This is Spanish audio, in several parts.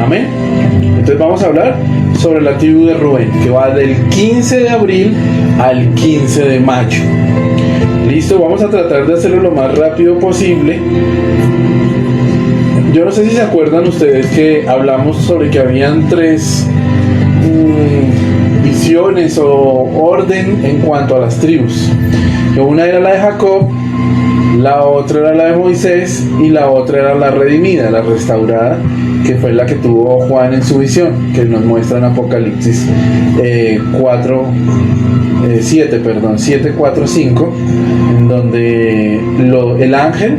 Amén. Entonces vamos a hablar sobre la tribu de Rubén, que va del 15 de abril al 15 de mayo. Listo, vamos a tratar de hacerlo lo más rápido posible. Yo no sé si se acuerdan ustedes que hablamos sobre que habían tres visiones o orden en cuanto a las tribus. Que una era la de Jacob, la otra era la de Moisés y la otra era la redimida, la restaurada, que fue la que tuvo Juan en su visión, que nos muestra en Apocalipsis 7, 4, 5, en donde el ángel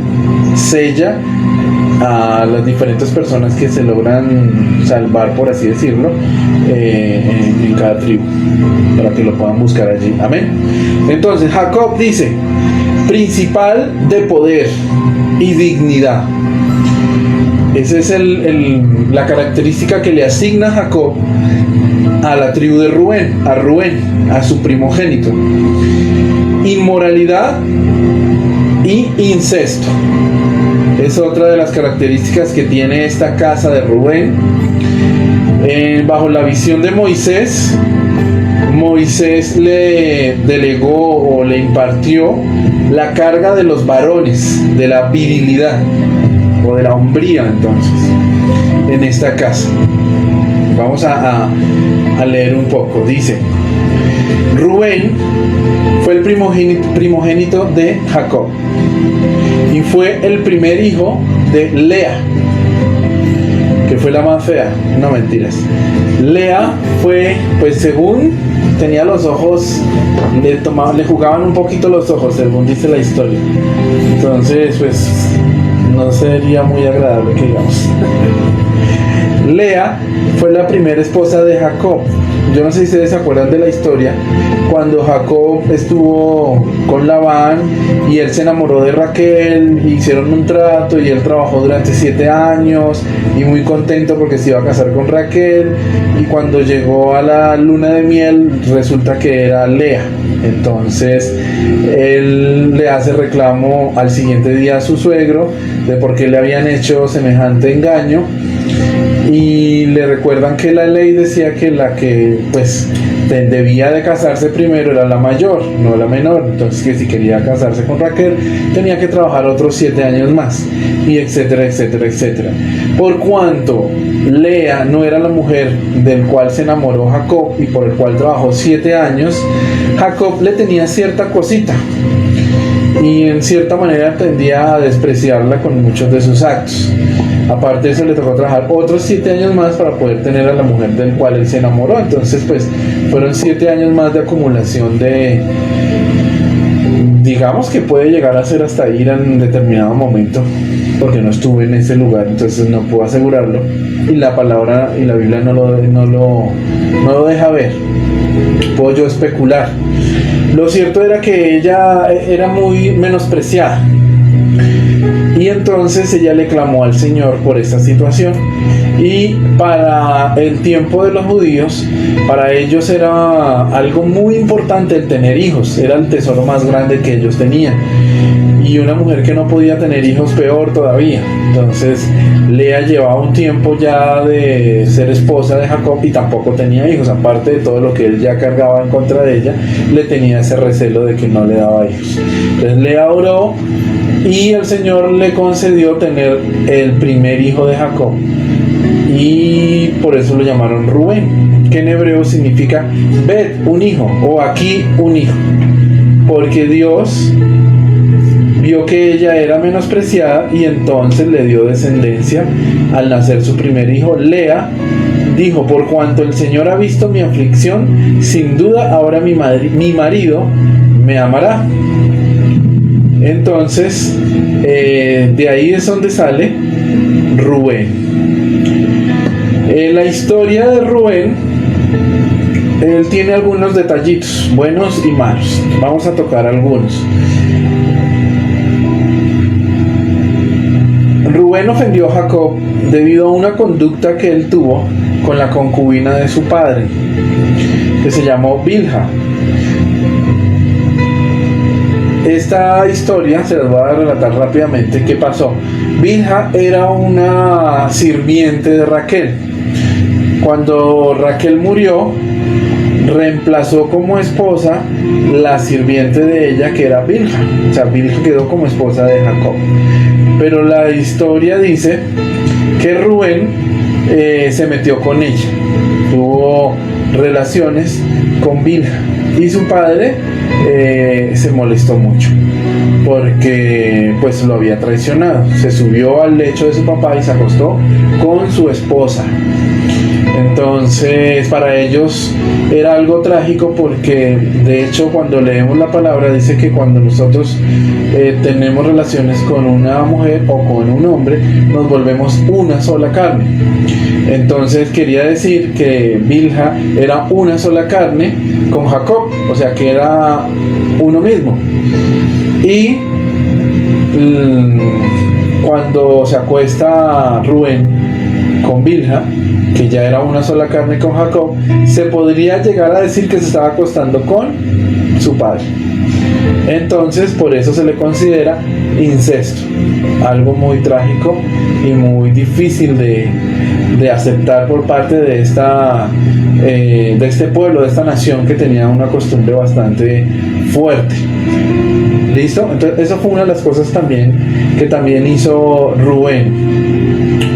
sella a las diferentes personas que se logran salvar, por así decirlo, en cada tribu, para que lo puedan buscar allí. Amén. Entonces Jacob dice: principal de poder y dignidad. Esa es la característica que le asigna Jacob a la tribu de Rubén, a su primogénito. Inmoralidad y incesto es otra de las características que tiene esta casa de Rubén. Bajo la visión de Moisés le delegó o le impartió la carga de los varones, de la virilidad o de la hombría, entonces, en esta casa. Vamos a leer un poco. Dice: Rubén fue el primogénito de Jacob y fue el primer hijo de Lea, que fue la más fea. No, mentiras. Lea fue, pues según tenía los ojos, le jugaban un poquito los ojos, según dice la historia. Entonces, pues no sería muy agradable que digamos. Lea fue la primera esposa de Jacob. Yo no sé si ustedes se acuerdan de la historia, cuando Jacob estuvo con Labán y él se enamoró de Raquel, hicieron un trato y él trabajó durante 7 años y muy contento porque se iba a casar con Raquel, y cuando llegó a la luna de miel resulta que era Lea. Entonces él le hace reclamo al siguiente día a su suegro de por qué le habían hecho semejante engaño, y le recuerdan que la ley decía que la que pues debía de casarse primero era la mayor, no la menor. Entonces que si quería casarse con Raquel tenía que trabajar otros 7 años más, y etcétera, etcétera, etcétera. Por cuanto Lea no era la mujer del cual se enamoró Jacob y por el cual trabajó 7 años, Jacob le tenía cierta cosita y en cierta manera tendía a despreciarla con muchos de sus actos. Aparte de eso, le tocó trabajar otros 7 años más para poder tener a la mujer del cual él se enamoró. Entonces pues fueron 7 años más de acumulación de, digamos que puede llegar a ser hasta ira en determinado momento, porque no estuve en ese lugar, entonces no puedo asegurarlo, y la palabra y la Biblia no lo deja ver. Puedo yo especular. Lo cierto era que ella era muy menospreciada, y entonces ella le clamó al Señor por esta situación. Y para el tiempo de los judíos, para ellos era algo muy importante el tener hijos, era el tesoro más grande que ellos tenían, y una mujer que no podía tener hijos, peor todavía. Entonces Lea llevaba un tiempo ya de ser esposa de Jacob y tampoco tenía hijos, aparte de todo lo que él ya cargaba en contra de ella, le tenía ese recelo de que no le daba hijos. Entonces Lea oró y el Señor le concedió tener el primer hijo de Jacob, y por eso lo llamaron Rubén, que en hebreo significa Bet, un hijo, o aquí un hijo, porque Dios vio que ella era menospreciada y entonces le dio descendencia al nacer su primer hijo. Lea dijo: por cuanto el Señor ha visto mi aflicción, sin duda ahora mi marido me amará. Entonces de ahí es donde sale Rubén. La historia de Rubén, él tiene algunos detallitos buenos y malos. Vamos a tocar algunos. Rubén ofendió a Jacob debido a una conducta que él tuvo con la concubina de su padre, que se llamó Bilha. Esta historia se las voy a relatar rápidamente. ¿Qué pasó? Bilha era una sirviente de Raquel. Cuando Raquel murió, reemplazó como esposa la sirviente de ella, que era Bilha. O sea, Bilha quedó como esposa de Jacob. Pero la historia dice que Rubén se metió con ella, tuvo relaciones con Bilha, y su padre se molestó mucho porque pues lo había traicionado. Se subió al lecho de su papá y se acostó con su esposa. Entonces para ellos era algo trágico, porque de hecho cuando leemos la palabra dice que cuando nosotros tenemos relaciones con una mujer o con un hombre, nos volvemos una sola carne. Entonces quería decir que Bilha era una sola carne con Jacob, o sea que era uno mismo. Y cuando se acuesta Rubén con Bilha, que ya era una sola carne con Jacob, se podría llegar a decir que se estaba acostando con su padre. Entonces por eso se le considera incesto, algo muy trágico y muy difícil de aceptar por parte de este pueblo, de esta nación que tenía una costumbre bastante fuerte. ¿Listo? Entonces eso fue una de las cosas también que también hizo Rubén.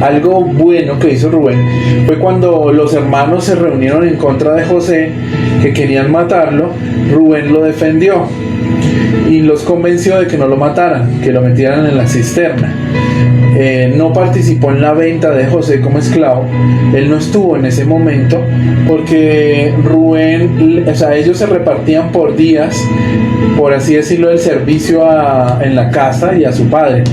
Algo bueno que hizo Rubén fue cuando los hermanos se reunieron en contra de José, que querían matarlo. Rubén lo defendió y los convenció de que no lo mataran, que lo metieran en la cisterna. No participó en la venta de José como esclavo. Él no estuvo en ese momento porque Rubén, o sea, ellos se repartían por días, por así decirlo, el servicio en la casa y a su padre.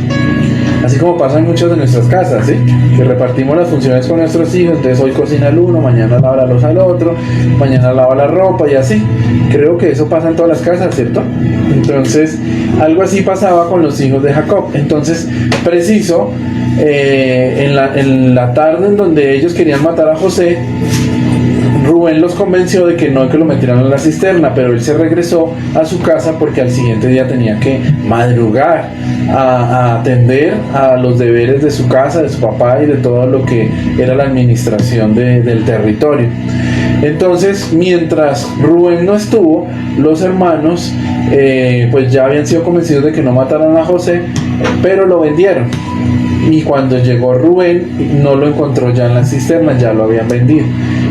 Así como pasa en muchas de nuestras casas, ¿sí? Que repartimos las funciones con nuestros hijos. Entonces hoy cocina el uno, mañana lava la loza al otro, mañana lava la ropa y así. Creo que eso pasa en todas las casas, ¿cierto? Entonces algo así pasaba con los hijos de Jacob. Entonces preciso, en la tarde en donde ellos querían matar a José, Rubén los convenció de que no, que lo metieran en la cisterna, pero él se regresó a su casa porque al siguiente día tenía que madrugar a atender a los deberes de su casa, de su papá y de todo lo que era la administración del territorio. Entonces, mientras Rubén no estuvo, los hermanos pues ya habían sido convencidos de que no mataran a José, pero lo vendieron. Y cuando llegó Rubén, no lo encontró ya en la cisterna, ya lo habían vendido.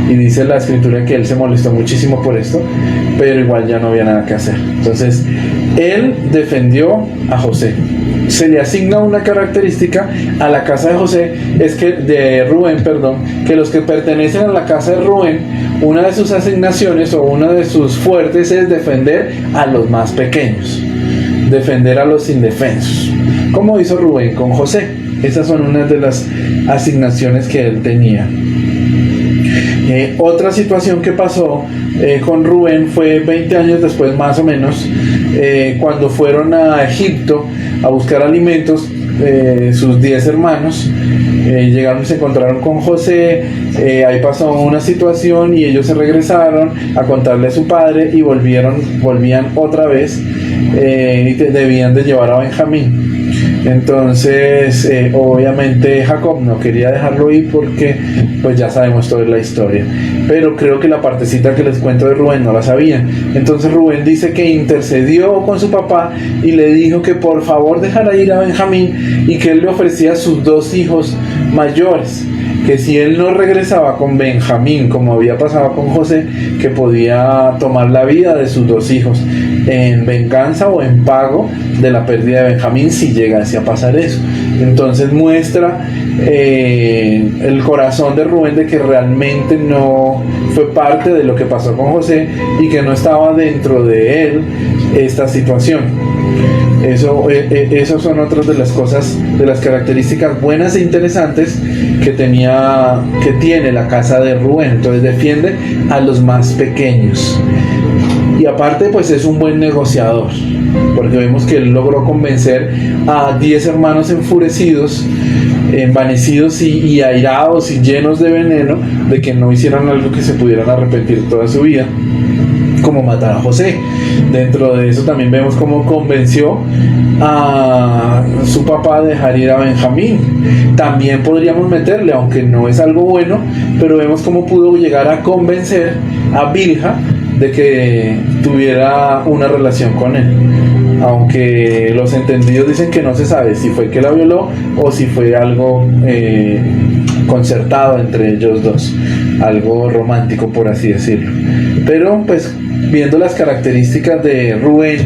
Y dice la escritura que él se molestó muchísimo por esto, pero igual ya no había nada que hacer. Entonces, él defendió a José. Se le asigna una característica a la casa de José, de Rubén, que los que pertenecen a la casa de Rubén, una de sus asignaciones o una de sus fuertes es defender a los más pequeños, defender a los indefensos, como hizo Rubén con José. Esas son unas de las asignaciones que él tenía. Otra situación que pasó con Rubén fue 20 años después más o menos, cuando fueron a Egipto a buscar alimentos. Sus 10 hermanos llegaron y se encontraron con José. Ahí pasó una situación y ellos se regresaron a contarle a su padre y volvían otra vez, y debían de llevar a Benjamín. Entonces obviamente Jacob no quería dejarlo ir porque pues ya sabemos toda la historia, pero creo que la partecita que les cuento de Rubén no la sabían. Entonces Rubén dice que intercedió con su papá y le dijo que por favor dejara ir a Benjamín y que él le ofrecía a sus 2 hijos mayores, que si él no regresaba con Benjamín como había pasado con José, que podía tomar la vida de sus 2 hijos en venganza o en pago de la pérdida de Benjamín si llegase a pasar eso. Entonces muestra el corazón de Rubén de que realmente no fue parte de lo que pasó con José y que no estaba dentro de él esta situación. Eso son otras de las cosas, de las características buenas e interesantes que tiene la casa de Rubén. Entonces defiende a los más pequeños. Y aparte pues es un buen negociador, porque vemos que él logró convencer a 10 hermanos enfurecidos, envanecidos y airados y llenos de veneno, de que no hicieran algo que se pudieran arrepentir toda su vida, como matar a José. Dentro de eso también vemos cómo convenció a su papá papá a dejar ir a Benjamín. También podríamos meterle, aunque no es algo bueno, pero vemos cómo pudo llegar a convencer a Bilha de que tuviera una relación con él, aunque los entendidos dicen que no se sabe si fue que la violó o si fue algo concertado entre ellos dos, algo romántico por así decirlo. Pero pues viendo las características de Rubén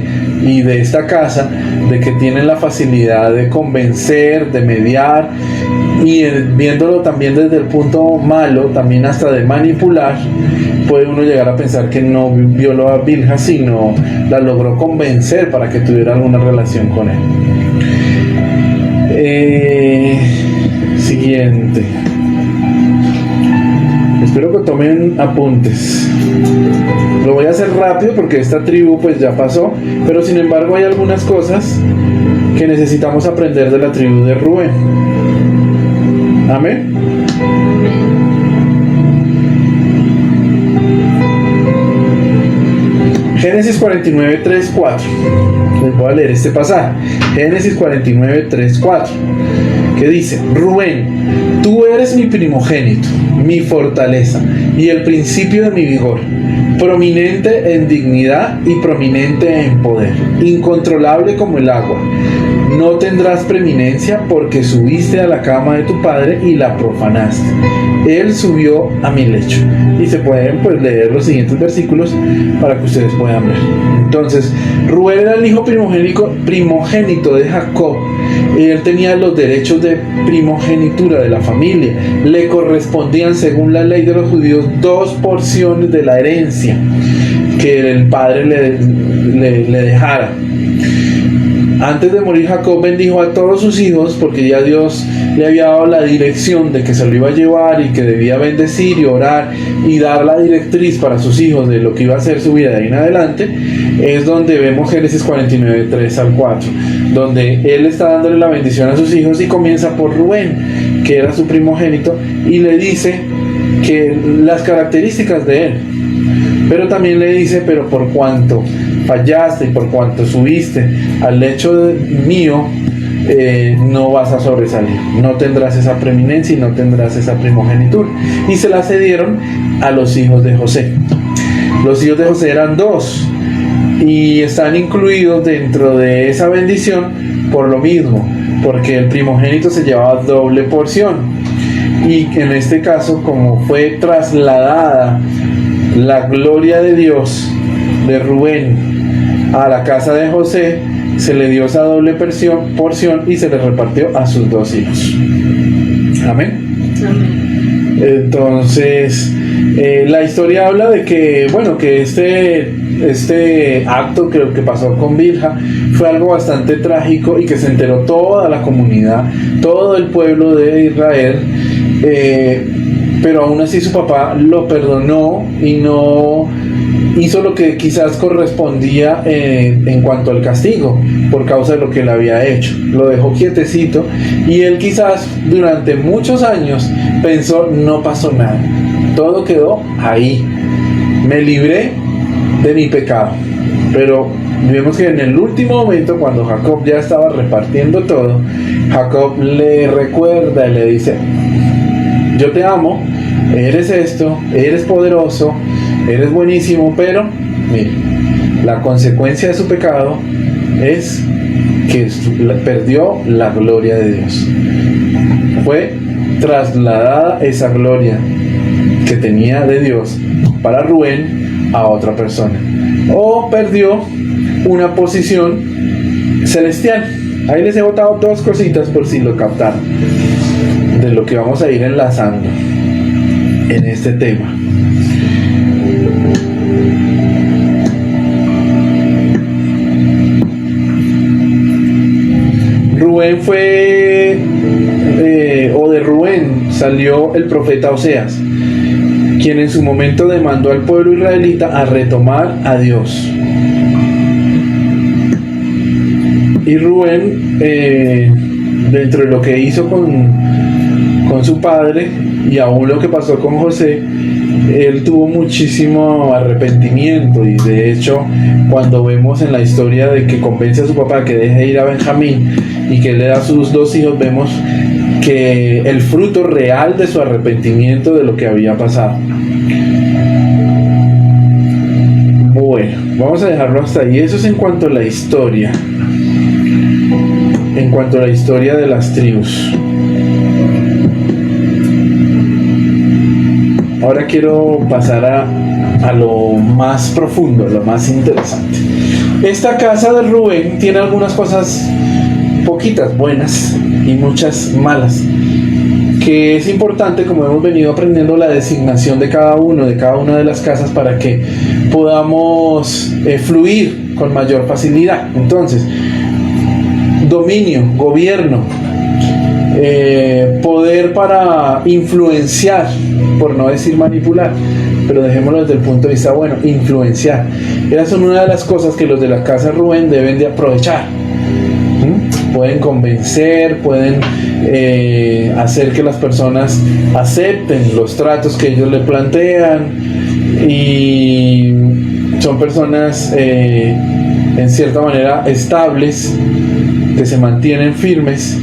y de esta casa, de que tienen la facilidad de convencer, de mediar, y viéndolo también desde el punto malo, también hasta de manipular, puede uno llegar a pensar que no violó a Bilha, sino la logró convencer para que tuviera alguna relación con él. Siguiente. Espero que tomen apuntes. Lo voy a hacer rápido porque esta tribu pues ya pasó, pero sin embargo hay algunas cosas que necesitamos aprender de la tribu de Rubén. Amén. Génesis 49, 3, 4. Les voy a leer este pasaje. Génesis 49, 3, 4. Que dice: Rubén, tú eres mi primogénito, mi fortaleza y el principio de mi vigor, prominente en dignidad y prominente en poder, incontrolable como el agua. No tendrás preeminencia porque subiste a la cama de tu padre y la profanaste. Él subió a mi lecho. Y se pueden pues leer los siguientes versículos para que ustedes puedan ver. Entonces, Rubén era el hijo primogénito de Jacob. Y él tenía los derechos de primogenitura de la familia. Le correspondían, según la ley de los judíos, 2 porciones de la herencia que el padre le dejara. Antes de morir, Jacob bendijo a todos sus hijos porque ya Dios le había dado la dirección de que se lo iba a llevar y que debía bendecir y orar y dar la directriz para sus hijos de lo que iba a ser su vida de ahí en adelante. Es donde vemos Génesis 49, 3 al 4, donde él está dándole la bendición a sus hijos y comienza por Rubén, que era su primogénito, y le dice que las características de él, pero también le dice: pero por cuanto fallaste y por cuanto subiste al lecho mío, no vas a sobresalir, no tendrás esa preeminencia y no tendrás esa primogenitura. Y se la cedieron a los hijos de José. Los hijos de José eran 2 y están incluidos dentro de esa bendición por lo mismo, porque el primogénito se llevaba doble porción. Y en este caso, como fue trasladada la gloria de Dios de Rubén a la casa de José, se le dio esa doble porción y se le repartió a sus 2 hijos. Amén. Amén. Entonces, la historia habla de que, bueno, que este acto que pasó con Bilha fue algo bastante trágico y que se enteró toda la comunidad, todo el pueblo de Israel, pero aún así su papá lo perdonó y no hizo lo que quizás correspondía en cuanto al castigo por causa de lo que él había hecho. Lo dejó quietecito y él quizás durante muchos años pensó: no pasó nada, todo quedó ahí, me libré de mi pecado. Pero vemos que en el último momento, cuando Jacob ya estaba repartiendo todo, Jacob le recuerda y le dice: yo te amo, eres esto, eres poderoso, eres buenísimo, pero mire, la consecuencia de su pecado es que perdió la gloria de Dios. Fue trasladada esa gloria que tenía de Dios para Rubén a otra persona, o perdió una posición celestial. Ahí les he botado 2 cositas por si lo captaron, de lo que vamos a ir enlazando en este tema. Rubén fue, o de Rubén salió el profeta Oseas, quien en su momento demandó al pueblo israelita a retomar a Dios. Y Rubén, dentro de lo que hizo con su padre y aún lo que pasó con José, él tuvo muchísimo arrepentimiento. Y de hecho, cuando vemos en la historia de que convence a su papá que deje ir a Benjamín y que le da a sus 2 hijos, vemos que el fruto real de su arrepentimiento de lo que había pasado. Bueno, vamos a dejarlo hasta ahí. Eso es en cuanto a la historia. En cuanto a la historia de las tribus. Ahora quiero pasar a lo más profundo, a lo más interesante. Esta casa de Rubén tiene algunas cosas, poquitas buenas y muchas malas, que es importante, como hemos venido aprendiendo, la designación de cada una de las casas para que podamos fluir con mayor facilidad. Entonces, dominio, gobierno, poder para influenciar, por no decir manipular, pero dejémoslo desde el punto de vista bueno, influenciar. Esas son una de las cosas que los de la casa de Rubén deben de aprovechar. Pueden convencer, pueden hacer que las personas acepten los tratos que ellos le plantean, y son personas en cierta manera estables, que se mantienen firmes.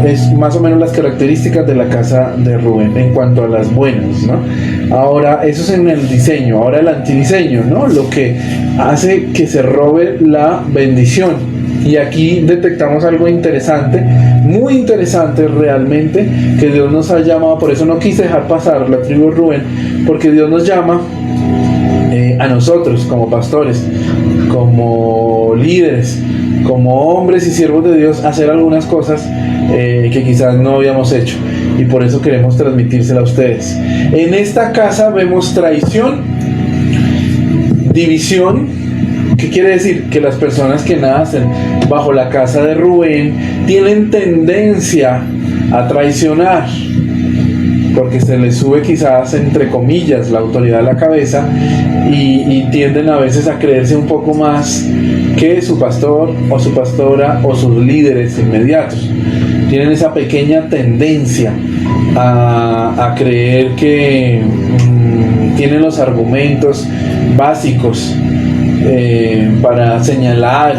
Es más o menos las características de la casa de Rubén en cuanto a las buenas, ¿no? Ahora, eso es en el diseño. Ahora el antidiseño, ¿no? Lo que hace que se robe la bendición. Y aquí detectamos algo interesante, muy interesante realmente, que Dios nos ha llamado. Por eso no quise dejar pasar la tribu de Rubén, porque Dios nos llama a nosotros como pastores, como líderes, como hombres y siervos de Dios, a hacer algunas cosas que quizás no habíamos hecho, y por eso queremos transmitírsela a ustedes. En esta casa vemos traición, división. ¿Qué quiere decir? Que las personas que nacen bajo la casa de Rubén tienen tendencia a traicionar, porque se les sube quizás, entre comillas, la autoridad a la cabeza, y tienden a veces a creerse un poco más que su pastor o su pastora o sus líderes inmediatos. Tienen esa pequeña tendencia a creer que tienen los argumentos básicos para señalar,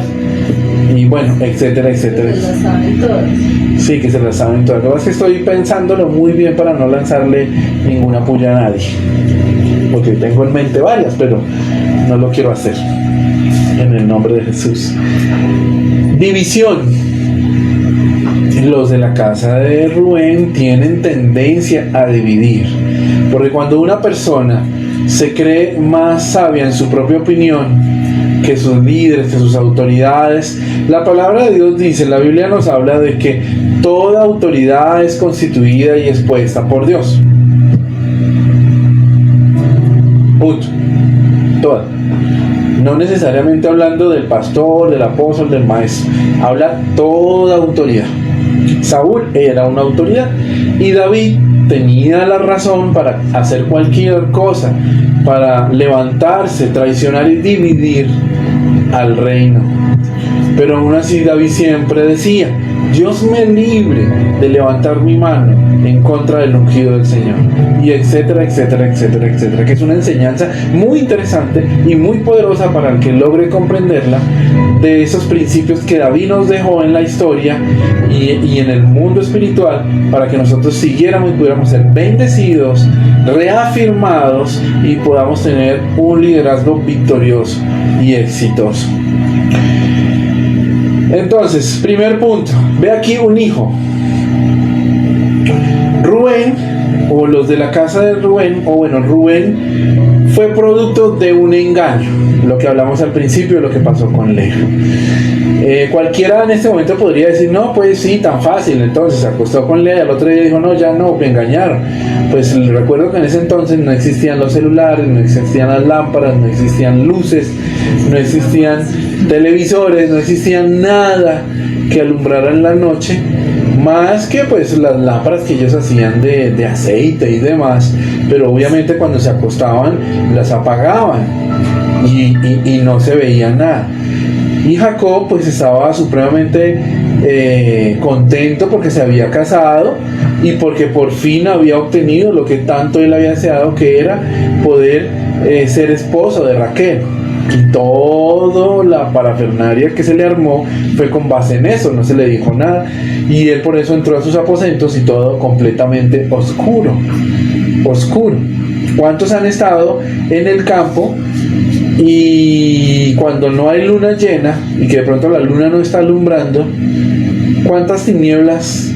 y bueno, etcétera, etcétera. Que se las saben todas. Sí, que se las saben todas. Lo que pasa es que estoy pensándolo muy bien para no lanzarle ninguna puya a nadie, porque tengo en mente varias, pero no lo quiero hacer. En el nombre de Jesús. División. Los de la casa de Rubén tienen tendencia a dividir, porque cuando una persona se cree más sabia en su propia opinión que sus líderes, que sus autoridades, la palabra de Dios dice, la Biblia nos habla de que toda autoridad es constituida y expuesta por Dios. Punto. Toda. No necesariamente hablando del pastor, del apóstol, del maestro. Habla toda autoridad. Saúl era una autoridad, y David tenía la razón para hacer cualquier cosa, para levantarse, traicionar y dividir al reino. Pero aún así David siempre decía: Dios me libre de levantar mi mano en contra del ungido del Señor, y etcétera, etcétera, etcétera, etcétera, que es una enseñanza muy interesante y muy poderosa para el que logre comprenderla, de esos principios que David nos dejó en la historia y en el mundo espiritual, para que nosotros siguiéramos y pudiéramos ser bendecidos, reafirmados, y podamos tener un liderazgo victorioso y exitoso. Entonces, primer punto, ve aquí un hijo. Rubén, o los de la casa de Rubén, o bueno, Rubén fue producto de un engaño, lo que hablamos al principio de lo que pasó con Lea. Cualquiera en este momento podría decir: no, pues sí, tan fácil. Entonces se acostó con Lea, el otro día dijo: no, ya no, me engañaron. Pues recuerdo que en ese entonces no existían los celulares, no existían las lámparas, no existían luces, no existían televisores, no existían nada que alumbrara en la noche, más que pues las lámparas que ellos hacían de aceite y demás. Pero obviamente cuando se acostaban las apagaban y no se veía nada. Y Jacob pues estaba supremamente contento porque se había casado y porque por fin había obtenido lo que tanto él había deseado, que era poder ser esposo de Raquel. Y toda la parafernalia que se le armó fue con base en eso, no se le dijo nada. Y él por eso entró a sus aposentos y todo completamente oscuro. Oscuro. ¿Cuántos han estado en el campo y cuando no hay luna llena y que de pronto la luna no está alumbrando, cuántas tinieblas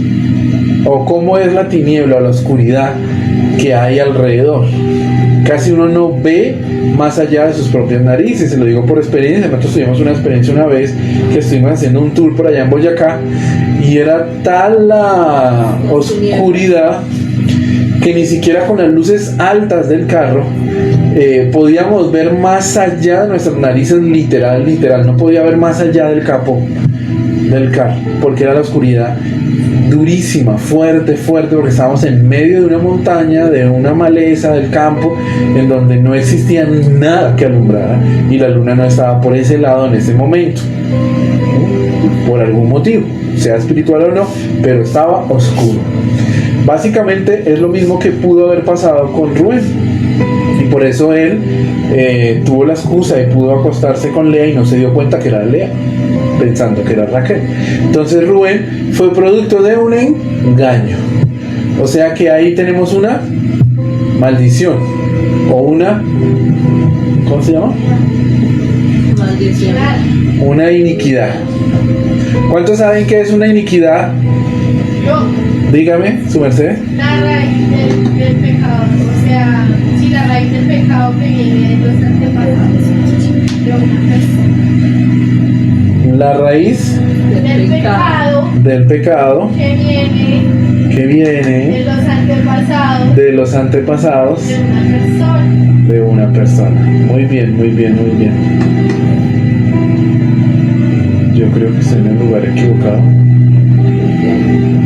o cómo es la tiniebla o la oscuridad que hay alrededor? Casi uno no ve más allá de sus propias narices, se lo digo por experiencia. Nosotros tuvimos una experiencia una vez que estuvimos haciendo un tour por allá en Boyacá y era tal la oscuridad que ni siquiera con las luces altas del carro podíamos ver más allá de nuestras narices, literal, no podía ver más allá del capó del carro, porque era la oscuridad durísima, fuerte, porque estábamos en medio de una montaña, de una maleza del campo, en donde no existía nada que alumbrara y la luna no estaba por ese lado en ese momento, por algún motivo, sea espiritual o no, pero estaba oscuro. Básicamente es lo mismo que pudo haber pasado con Rubén, y por eso él tuvo la excusa y pudo acostarse con Lea y no se dio cuenta que era Lea, pensando que era Raquel. Entonces Rubén fue producto de un engaño, o sea que ahí tenemos una maldición o una, ¿cómo se llama? Maldición. Una iniquidad. ¿Cuántos saben qué es una iniquidad? Yo, Dígame, su merced. la raíz del pecado, o sea, si la raíz del pecado que viene de los antepasados de una persona. La raíz Del del pecado pecado que que viene viene de los antepasados de los antepasados de una persona. de una persona. Muy bien. Yo creo que estoy en el lugar equivocado,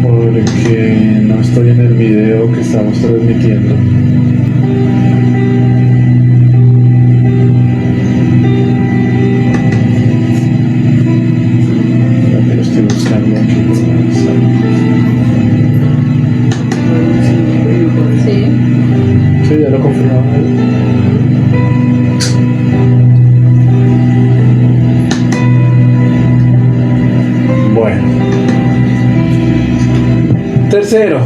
porque no estoy en el video que estamos transmitiendo. Ya lo estoy buscando aquí. Sí. Sí, ya lo confirmamos. Bueno. Tercero,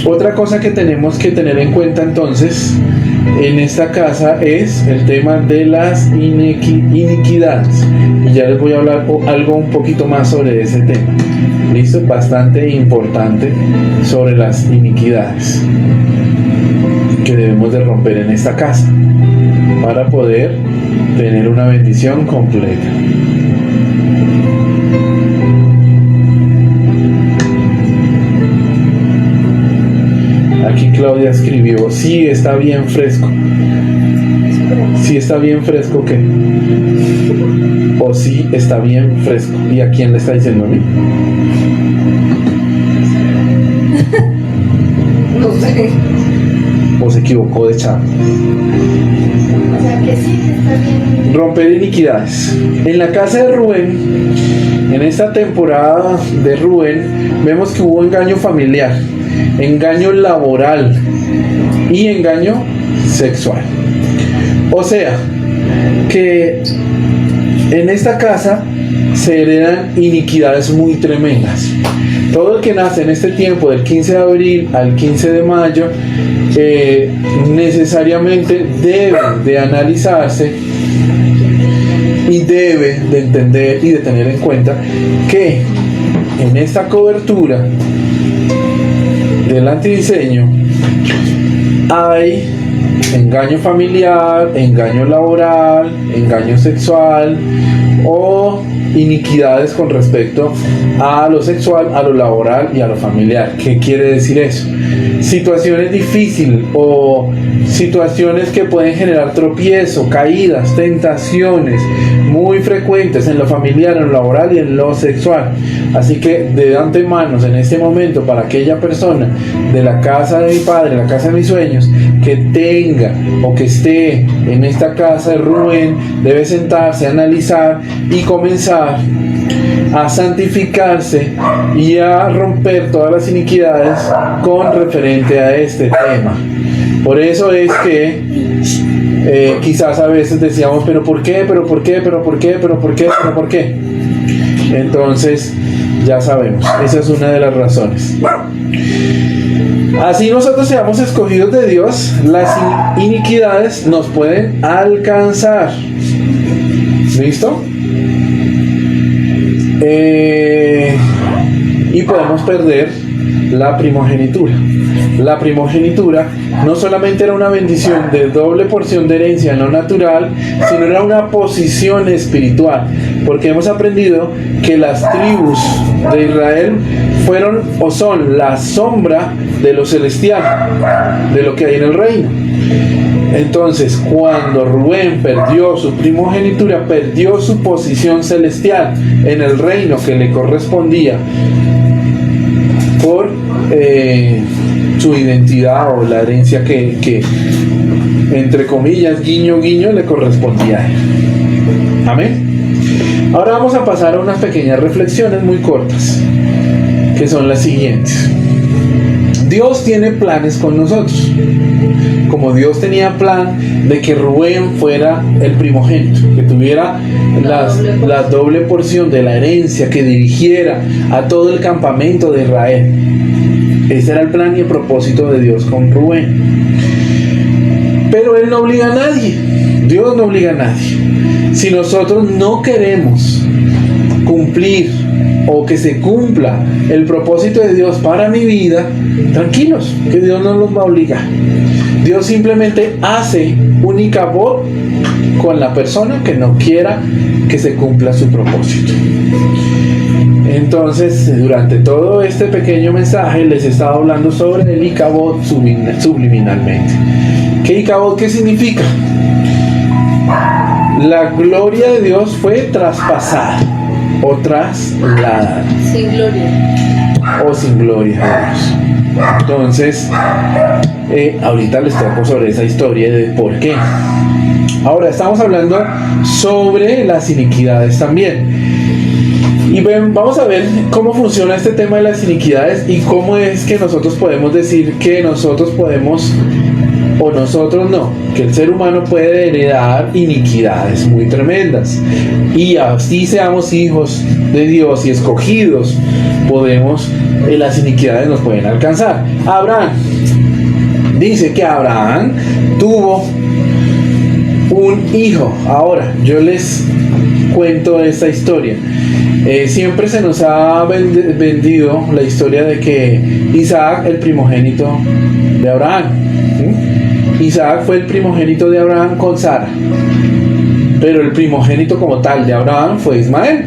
otra cosa que tenemos que tener en cuenta entonces en esta casa es el tema de las iniquidades. Y ya les voy a hablar algo un poquito más sobre ese tema. ¿Listo? Bastante importante sobre las iniquidades que debemos de romper en esta casa para poder tener una bendición completa. Aquí Claudia escribió, sí está bien fresco. Sí está bien fresco, ¿qué? O sí está bien fresco. ¿Y a quién le está diciendo a mí? No sé. ¿O se equivocó de chat? O sea que sí, está bien. Romper iniquidades. En la casa de Rubén, en esta temporada de Rubén, vemos que hubo engaño familiar, engaño laboral y engaño sexual. O sea, que en esta casa se heredan iniquidades muy tremendas. Todo el que nace en este tiempo del 15 de abril al 15 de mayo necesariamente debe de analizarse y debe de entender y de tener en cuenta que en esta cobertura del antidiseño hay engaño familiar, engaño laboral, engaño sexual o iniquidades con respecto a lo sexual, a lo laboral y a lo familiar. ¿Qué quiere decir eso? Situaciones difíciles o situaciones que pueden generar tropiezo, caídas, tentaciones muy frecuentes en lo familiar, en lo laboral y en lo sexual. Así que de antemano en este momento, para aquella persona de la casa de mi padre, la casa de mis sueños, que tenga o que esté en esta casa de Rubén, debe sentarse, analizar y comenzar a santificarse y a romper todas las iniquidades con referente a este tema. Por eso es que Quizás a veces decíamos, pero ¿por qué? ¿Pero por qué? ¿Pero por qué? ¿Pero por qué? ¿Pero por qué? Entonces, ya sabemos, esa es una de las razones. Así nosotros seamos escogidos de Dios, las iniquidades nos pueden alcanzar. ¿Listo? Y podemos perder la primogenitura. La primogenitura no solamente era una bendición de doble porción de herencia no natural, sino era una posición espiritual, porque hemos aprendido que las tribus de Israel fueron o son la sombra de lo celestial, de lo que hay en el reino. Entonces, cuando Rubén perdió su primogenitura, perdió su posición celestial en el reino que le correspondía por su identidad o la herencia que entre comillas, guiño, guiño, le correspondía a él. Amén. Ahora vamos a pasar a unas pequeñas reflexiones muy cortas, que son las siguientes. Dios tiene planes con nosotros. Como Dios tenía plan de que Rubén fuera el primogénito, que tuviera la doble porción de la herencia, que dirigiera a todo el campamento de Israel. Ese era el plan y el propósito de Dios con Rubén. Pero Él no obliga a nadie. Dios no obliga a nadie. Si nosotros no queremos cumplir o que se cumpla el propósito de Dios para mi vida, tranquilos, que Dios no nos va a obligar. Dios simplemente hace un Icabod con la persona que no quiera que se cumpla su propósito. Entonces, durante todo este pequeño mensaje les he estado hablando sobre el Icabod subliminalmente. ¿Qué Icabod qué significa? La gloria de Dios fue traspasada o trasladada. Sin gloria. O sin gloria a Dios. Entonces, ahorita les toco sobre esa historia de por qué. Ahora estamos hablando sobre las iniquidades también. Y vamos a ver cómo funciona este tema de las iniquidades y cómo es que nosotros podemos decir que nosotros podemos, o nosotros no, que el ser humano puede heredar iniquidades muy tremendas. Y así seamos hijos de Dios y escogidos, las iniquidades nos pueden alcanzar. Abraham, dice que Abraham tuvo un hijo. Ahora, yo les cuento esta historia. Siempre se nos ha vendido la historia de que Isaac, el primogénito de Abraham. Isaac fue el primogénito de Abraham con Sara. Pero el primogénito como tal de Abraham fue Ismael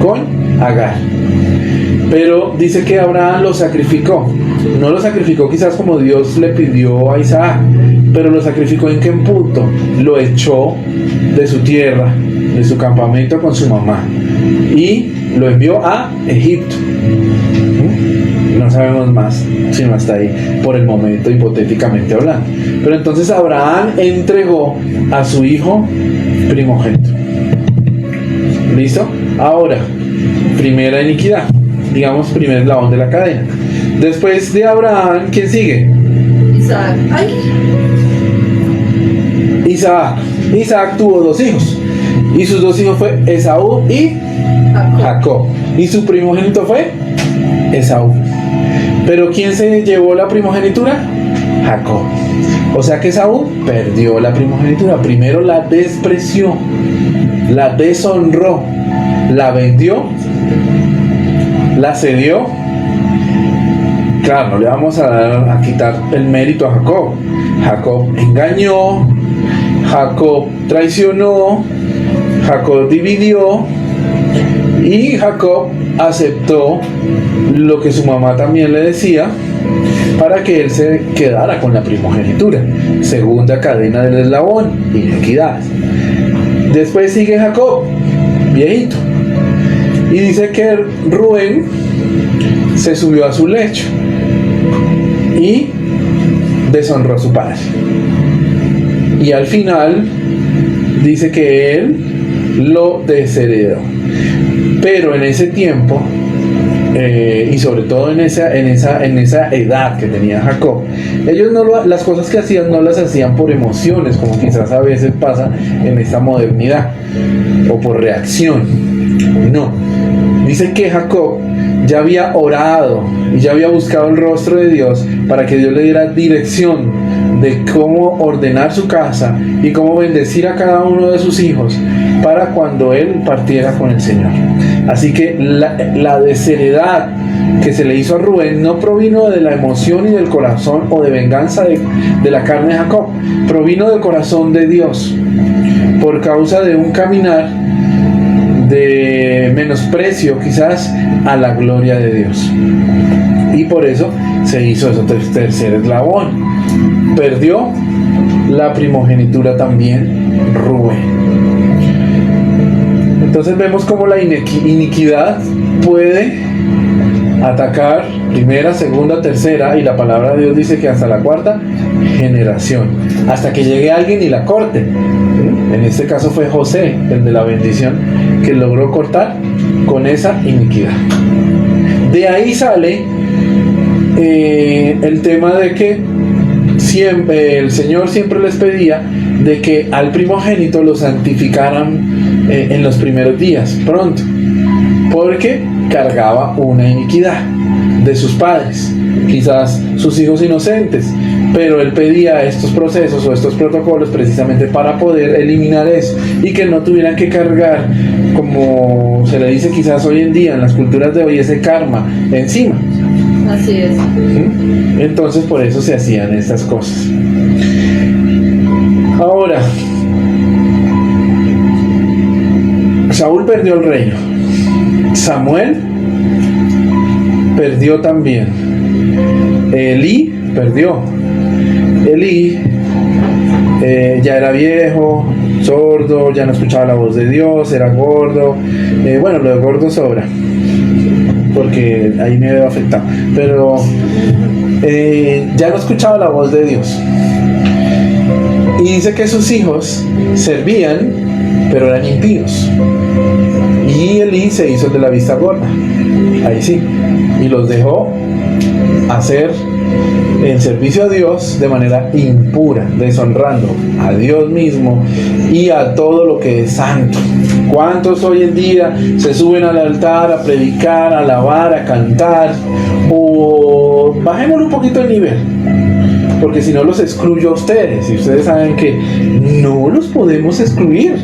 con Agar. Pero dice que Abraham lo sacrificó. No lo sacrificó quizás como Dios le pidió a Isaac, pero lo sacrificó en qué punto. Lo echó de su tierra, de su campamento con su mamá, y lo envió a Egipto. No sabemos más, sino hasta ahí, por el momento, hipotéticamente hablando. Pero entonces Abraham entregó a su hijo primogénito. ¿Listo? Ahora, primera iniquidad, digamos, primer eslabón de la cadena. Después de Abraham, ¿quién sigue? Isaac. Ay. Isaac tuvo dos hijos. Y sus dos hijos fue Esaú y Jacob. Y su primogénito fue Esaú. Pero ¿quién se llevó la primogenitura? Jacob. O sea que Esaú perdió la primogenitura. Primero la despreció, la deshonró, la vendió, la cedió. Claro, no le vamos a quitar el mérito a Jacob. Jacob engañó, Jacob traicionó, Jacob dividió y Jacob aceptó lo que su mamá también le decía para que él se quedara con la primogenitura. Segunda cadena del eslabón, iniquidades. Después sigue Jacob, viejito, y dice que Rubén se subió a su lecho y deshonró a su padre. Y al final dice que él lo desheredó. Pero en ese tiempo y sobre todo en esa edad que tenía Jacob, ellos las cosas que hacían no las hacían por emociones, como quizás a veces pasa en esta modernidad, o por reacción. No, dice que Jacob ya había orado y ya había buscado el rostro de Dios para que Dios le diera dirección de cómo ordenar su casa y cómo bendecir a cada uno de sus hijos para cuando él partiera con el Señor. Así que la desheredad que se le hizo a Rubén no provino de la emoción y del corazón o de venganza de la carne de Jacob, provino del corazón de Dios por causa de un caminar de menosprecio quizás a la gloria de Dios, y por eso se hizo ese tercer eslabón. Perdió la primogenitura también Rubén. Entonces vemos cómo la iniquidad puede atacar primera, segunda, tercera, y la palabra de Dios dice que hasta la cuarta generación, hasta que llegue alguien y la corte. En este caso fue José, el de la bendición, que logró cortar con esa iniquidad. De ahí sale el tema de que siempre el Señor siempre les pedía de que al primogénito lo santificaran en los primeros días, pronto, porque cargaba una iniquidad de sus padres, quizás sus hijos inocentes, pero él pedía estos procesos o estos protocolos precisamente para poder eliminar eso y que no tuvieran que cargar, como se le dice quizás hoy en día en las culturas de hoy, ese karma encima. Así es. Entonces por eso se hacían estas cosas. Ahora, Saúl perdió el reino, Samuel perdió también, Elí perdió. Elí ya era viejo, sordo, ya no escuchaba la voz de Dios, era gordo. Bueno, lo de gordo sobra, porque ahí me veo afectado, pero ya no escuchaba la voz de Dios. Y dice que sus hijos servían, pero eran impíos. Y Elí se hizo el de la vista gorda, ahí sí, y los dejó hacer el servicio a Dios de manera impura, deshonrando a Dios mismo y a todo lo que es santo. ¿Cuántos hoy en día se suben al altar a predicar, a alabar, a cantar? O bajémosle un poquito el nivel, porque si no los excluyo a ustedes, y ustedes saben que no los podemos excluir.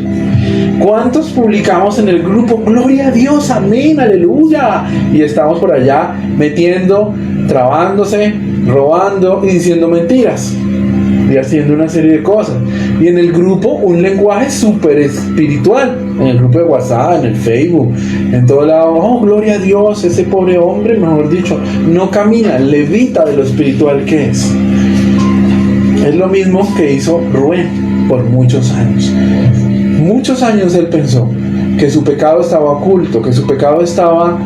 ¿Cuántos publicamos en el grupo gloria a Dios, amén, aleluya? Y estamos por allá metiendo, trabándose, robando y diciendo mentiras y haciendo una serie de cosas. Y en el grupo un lenguaje súper espiritual, en el grupo de WhatsApp, en el Facebook, en todo lado. Oh, gloria a Dios, ese pobre hombre, mejor dicho, no camina, levita de lo espiritual que es. Es lo mismo que hizo Rubén por muchos años. Muchos años él pensó que su pecado estaba oculto, que su pecado estaba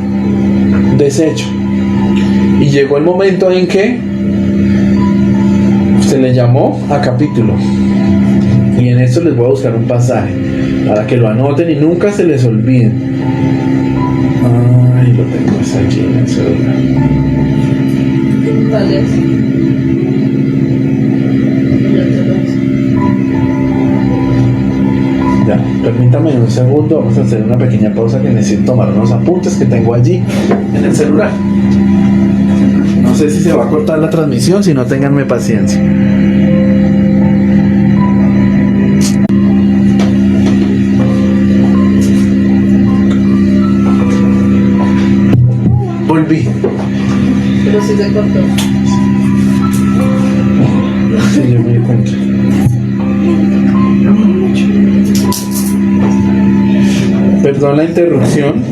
deshecho. Y llegó el momento en que se le llamó a capítulo. Y en esto les voy a buscar un pasaje para que lo anoten y nunca se les olvide. Ay, lo tengo aquí en el celular. Vale. Ya, permítame un segundo, vamos a hacer una pequeña pausa que necesito tomar unos apuntes que tengo allí en el celular. No sé si se va a cortar la transmisión, si no, ténganme paciencia. Volví. Pero sí se cortó. Sí, yo me di cuenta. Perdón la interrupción,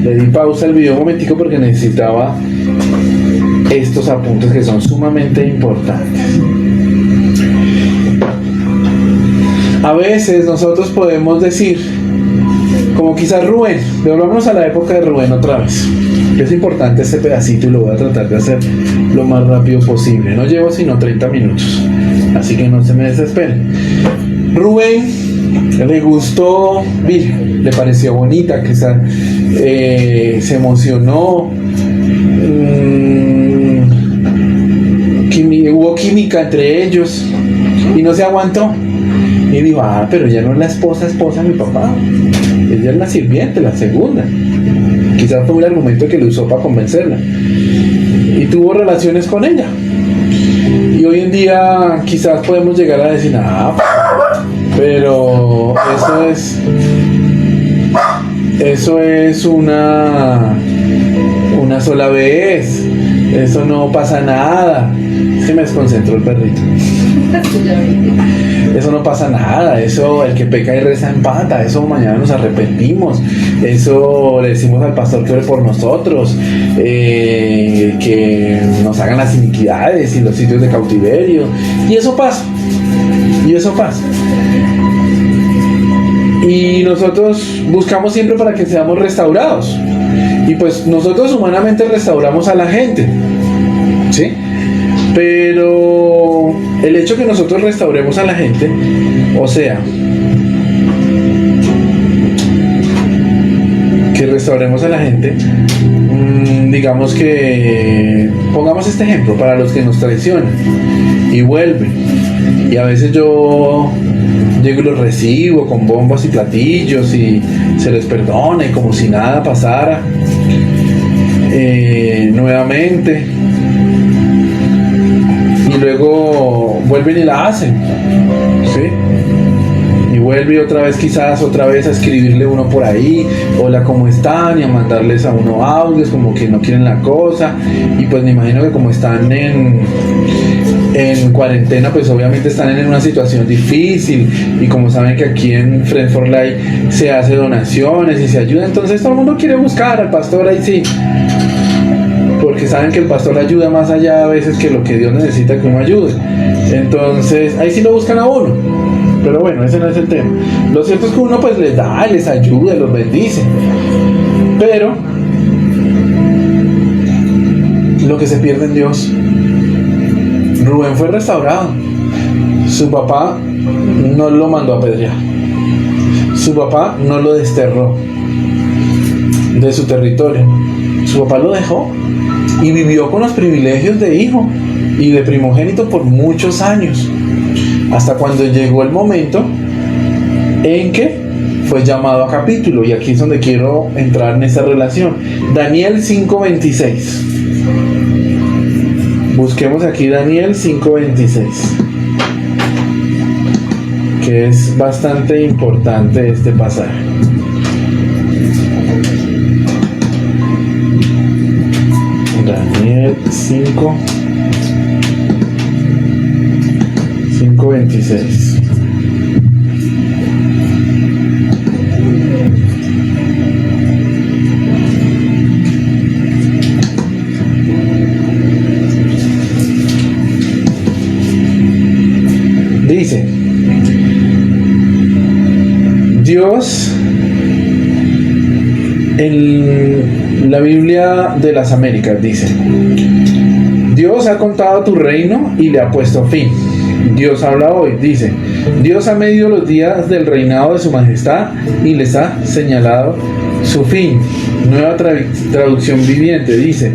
le di pausa al video un momentico porque necesitaba estos apuntes que son sumamente importantes. A veces nosotros podemos decir, como quizás Rubén, volvamos a la época de Rubén otra vez. Es importante este pedacito y lo voy a tratar de hacer lo más rápido posible. No llevo sino 30 minutos, así que no se me desesperen. Rubén Le gustó, le pareció bonita, que se emocionó, hubo química entre ellos y no se aguantó. Y dijo, pero ya no es la esposa de mi papá, ella es la sirviente, la segunda. Quizás fue un argumento que le usó para convencerla. Y tuvo relaciones con ella. Y hoy en día quizás podemos llegar a decir, pero eso es una sola vez, eso no pasa nada. Es que me desconcentró el perrito. Eso no pasa nada, eso el que peca y reza empata, eso mañana nos arrepentimos, eso le decimos al pastor que ore por nosotros, que nos hagan las iniquidades y los sitios de cautiverio, y eso pasa. Y nosotros buscamos siempre para que seamos restaurados, y pues nosotros humanamente restauramos a la gente, ¿sí? Pero el hecho que nosotros restauremos a la gente, o sea, que restauremos a la gente, digamos que pongamos este ejemplo para los que nos traicionan y vuelven, y a veces yo llego y los recibo con bombas y platillos y se les perdona y como si nada pasara, nuevamente. Y luego vuelven y la hacen, ¿sí? Y vuelve otra vez a escribirle uno por ahí, hola, ¿cómo están? Y a mandarles a uno audios como que no quieren la cosa. Y pues me imagino que como están en cuarentena, pues obviamente están en una situación difícil. Y como saben que aquí en Friends for Life se hace donaciones y se ayuda, entonces todo el mundo quiere buscar al pastor ahí, sí. Porque saben que el pastor ayuda más allá a veces que lo que Dios necesita que uno ayude. Entonces ahí sí lo buscan a uno. Pero bueno, ese no es el tema. Lo cierto es que uno pues les da, les ayuda, los bendice. Pero lo que se pierde en Dios. Rubén fue restaurado. Su papá no lo mandó a apedrear. Su papá no lo desterró de su territorio. Su papá lo dejó y vivió con los privilegios de hijo y de primogénito por muchos años, hasta cuando llegó el momento en que fue llamado a capítulo. Y aquí es donde quiero entrar en esta relación. Daniel 5:26. Busquemos aquí Daniel 5:26, que es bastante importante este pasaje. Daniel 5:26. Dice, Dios, en la Biblia de las Américas dice, Dios ha contado tu reino y le ha puesto fin. Dios habla hoy, dice, Dios ha medido los días del reinado de su majestad y les ha señalado su fin. Nueva traducción viviente dice,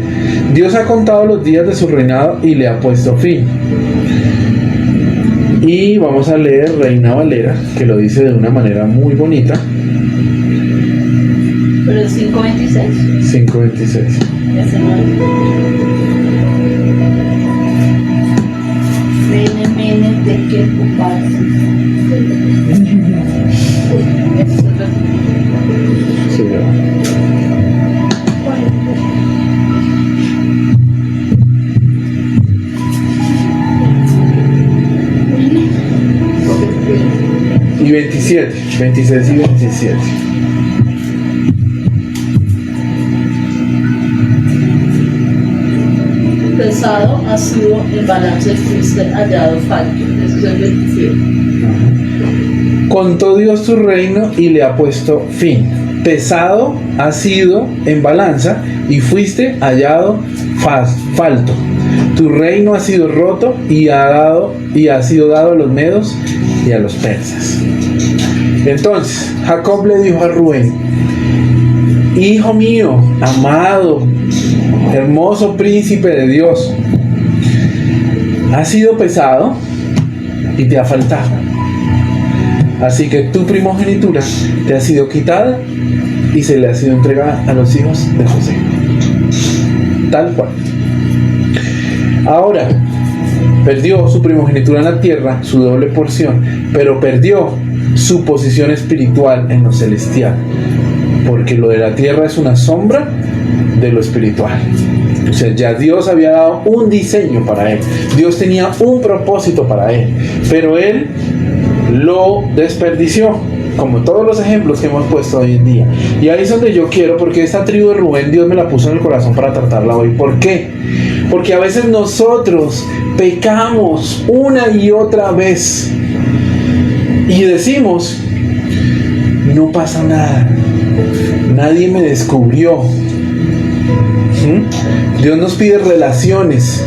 Dios ha contado los días de su reinado y le ha puesto fin. Y vamos a leer Reina Valera, que lo dice de una manera muy bonita. Pero es 5:26. 5:26. Ese no es. Mene, de que ocuparse. Sí, y 27, 26 y 27. Pesado ha sido el balance, fuiste hallado falto. Eso es el 27. Contó Dios tu reino y le ha puesto fin. Pesado ha sido en balanza y fuiste hallado falto. Tu reino ha sido roto y ha sido dado a los medos y a los persas. Entonces Jacob le dijo a Rubén: hijo mío, amado, hermoso príncipe de Dios, has sido pesado y te ha faltado, así que tu primogenitura te ha sido quitada y se le ha sido entregada a los hijos de José. Tal cual. Ahora, perdió su primogenitura en la tierra, su doble porción, pero perdió su posición espiritual en lo celestial, porque lo de la tierra es una sombra de lo espiritual. O sea, ya Dios había dado un diseño para él, Dios tenía un propósito para él, pero él lo desperdició, como todos los ejemplos que hemos puesto hoy en día. Y ahí es donde yo quiero, porque esta tribu de Rubén Dios me la puso en el corazón para tratarla hoy. ¿Por qué? Porque a veces nosotros pecamos una y otra vez y decimos: no pasa nada, nadie me descubrió. Dios nos pide relaciones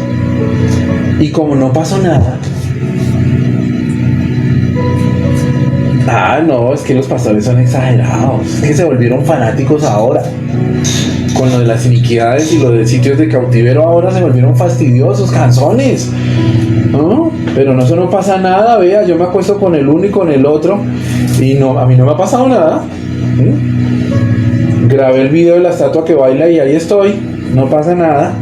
y como no pasó nada, no, es que los pastores son exagerados, es que se volvieron fanáticos ahora con lo de las iniquidades y lo de sitios de cautiverio. Ahora se volvieron fastidiosos, canzones, ¿no? Pero eso no pasa nada. Vea, yo me acuesto con el uno y con el otro y no, a mí no me ha pasado nada. Grabé el video de la estatua que baila y ahí estoy, no pasa nada.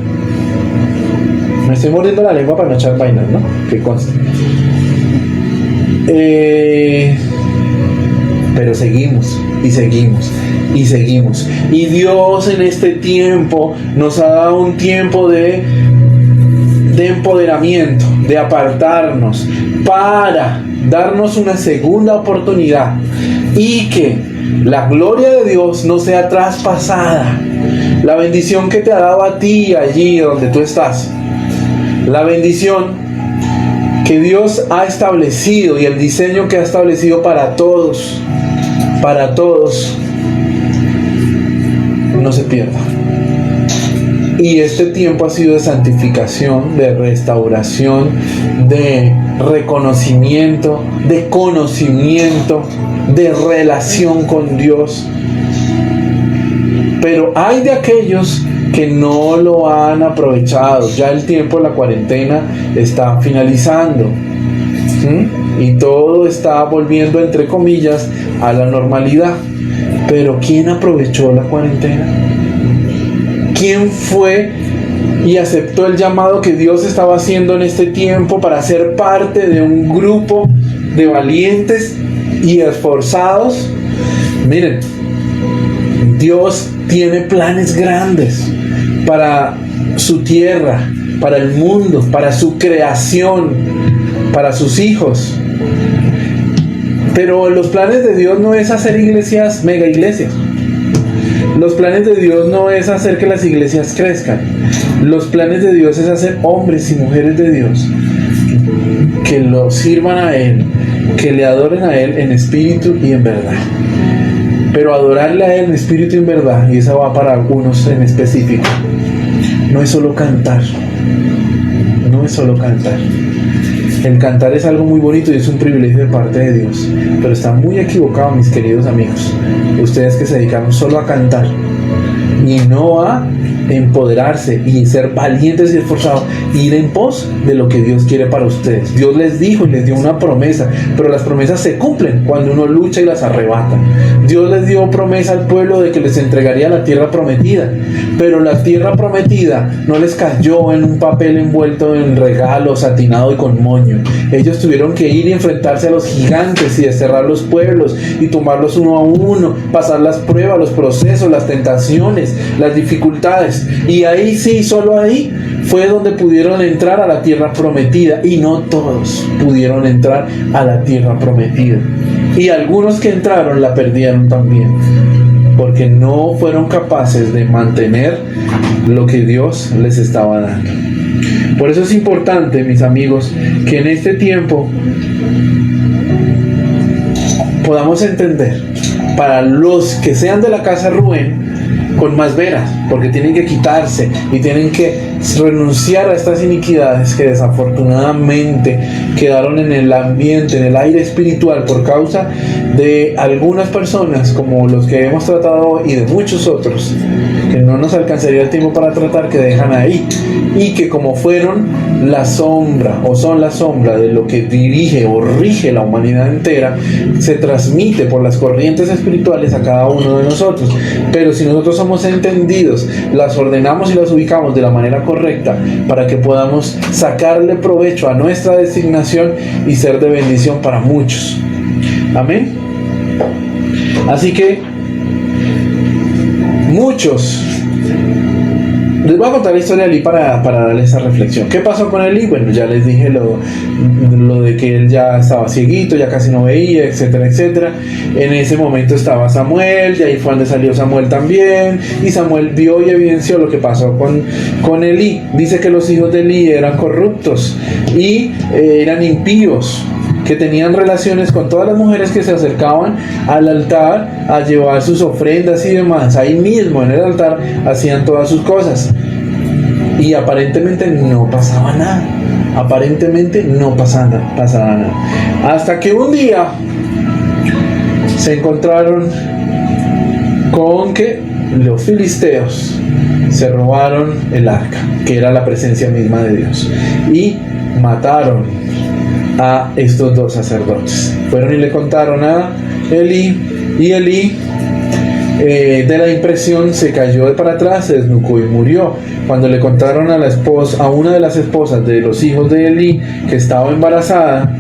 Me estoy mordiendo la lengua para no echar vainas, ¿no? Que conste. Pero seguimos y seguimos y seguimos. Y Dios en este tiempo nos ha dado un tiempo de empoderamiento, de apartarnos, para darnos una segunda oportunidad y que la gloria de Dios no sea traspasada. La bendición que te ha dado a ti allí donde tú estás, la bendición que Dios ha establecido y el diseño que ha establecido para todos, no se pierda. Y este tiempo ha sido de santificación, de restauración, de reconocimiento, de conocimiento, de relación con Dios. Pero hay de aquellos que no lo han aprovechado. Ya el tiempo de la cuarentena está finalizando, y todo está volviendo, entre comillas, a la normalidad. Pero ¿quién aprovechó la cuarentena? ¿Quién fue y aceptó el llamado que Dios estaba haciendo en este tiempo para ser parte de un grupo de valientes y esforzados? Miren, Dios tiene planes grandes para su tierra, para el mundo, para su creación, para sus hijos. Pero los planes de Dios no es hacer iglesias, mega iglesias. Los planes de Dios no es hacer que las iglesias crezcan. Los planes de Dios es hacer hombres y mujeres de Dios que lo sirvan a Él, que le adoren a Él en espíritu y en verdad. Pero adorarle a Él en espíritu y en verdad, y esa va para algunos en específico, no es solo cantar. No es solo cantar. El cantar es algo muy bonito y es un privilegio de parte de Dios, pero está muy equivocado, mis queridos amigos, ustedes que se dedicaron solo a cantar y no a empoderarse y ser valientes y esforzados, ir en pos de lo que Dios quiere para ustedes. Dios les dijo y les dio una promesa, pero las promesas se cumplen cuando uno lucha y las arrebata. Dios les dio promesa al pueblo de que les entregaría la tierra prometida, pero la tierra prometida no les cayó en un papel envuelto en regalo, satinado y con moño. Ellos tuvieron que ir y enfrentarse a los gigantes y desterrar los pueblos y tomarlos uno a uno, pasar las pruebas, los procesos, las tentaciones, las dificultades. Y ahí sí, solo ahí fue donde pudieron entrar a la tierra prometida, y no todos pudieron entrar a la tierra prometida. Y algunos que entraron la perdieron también, porque no fueron capaces de mantener lo que Dios les estaba dando. Por eso es importante, mis amigos, que en este tiempo podamos entender, para los que sean de la casa de Rubén, con más veras, porque tienen que quitarse y tienen que renunciar a estas iniquidades que desafortunadamente quedaron en el ambiente, en el aire espiritual por causa de algunas personas como los que hemos tratado hoy y de muchos otros que no nos alcanzaría el tiempo para tratar, que dejan ahí y que como fueron la sombra o son la sombra de lo que dirige o rige la humanidad entera, se transmite por las corrientes espirituales a cada uno de nosotros. Pero si nosotros somos entendidos, las ordenamos y las ubicamos de la manera correcta para que podamos sacarle provecho a nuestra designación y ser de bendición para muchos. Amén. Así que muchos, les voy a contar la historia de Elí para darles esa reflexión. ¿Qué pasó con Elí? Bueno, ya les dije lo de que él ya estaba cieguito, ya casi no veía, etcétera, etcétera. En ese momento estaba Samuel, y ahí fue donde salió Samuel también, y Samuel vio y evidenció lo que pasó con Elí. Dice que los hijos de Elí eran corruptos y eran impíos, que tenían relaciones con todas las mujeres que se acercaban al altar a llevar sus ofrendas y demás. Ahí mismo en el altar hacían todas sus cosas y aparentemente no pasaba nada. Aparentemente no pasaba nada. Hasta que un día se encontraron con que los filisteos se robaron el arca, que era la presencia misma de Dios, y mataron a estos dos sacerdotes. Fueron y le contaron a Elí, y Elí de la impresión se cayó de para atrás, se desnucó y murió. Cuando le contaron a una de las esposas de los hijos de Elí que estaba embarazada,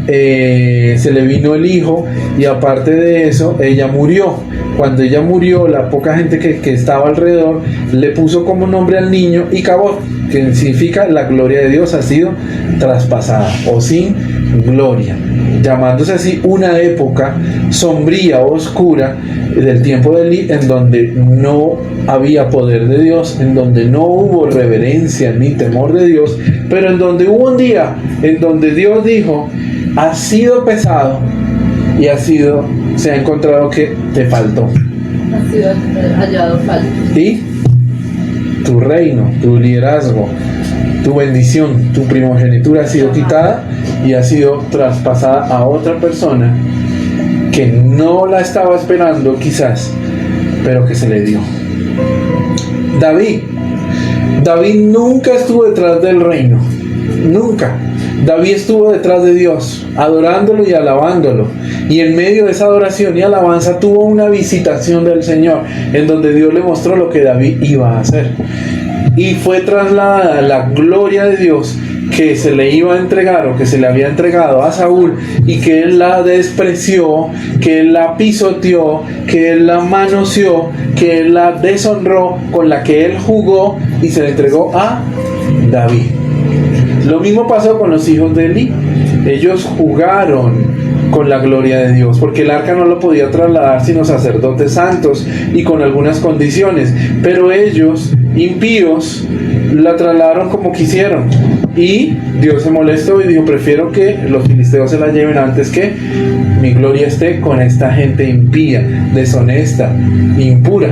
se le vino el hijo, y aparte de eso ella murió. Cuando ella murió, la poca gente que estaba alrededor le puso como nombre al niño Icabod, que significa la gloria de Dios ha sido traspasada o sin gloria, llamándose así una época sombría o oscura del tiempo de Elí, en donde no había poder de Dios, en donde no hubo reverencia ni temor de Dios, pero en donde hubo un día en donde Dios dijo: has sido pesado y se ha encontrado que te faltó, Ha sido hallado falto. y tu reino, tu liderazgo, tu bendición, tu primogenitura ha sido quitada y ha sido traspasada a otra persona que no la estaba esperando quizás, pero que se le dio. David nunca estuvo detrás del reino, nunca. David estuvo detrás de Dios, adorándolo y alabándolo, y en medio de esa adoración y alabanza tuvo una visitación del Señor, en donde Dios le mostró lo que David iba a hacer, y fue trasladada la gloria de Dios que se le iba a entregar, o que se le había entregado a Saúl, y que él la despreció, que él la pisoteó, que él la manoseó, que él la deshonró, con la que él jugó, y se le entregó a David. Lo mismo pasó con los hijos de Elí. Ellos jugaron con la gloria de Dios, porque el arca no lo podía trasladar sino sacerdotes santos y con algunas condiciones, pero ellos, impíos, la trasladaron como quisieron, y Dios se molestó y dijo: prefiero que los filisteos se la lleven antes que mi gloria esté con esta gente impía, deshonesta, impura,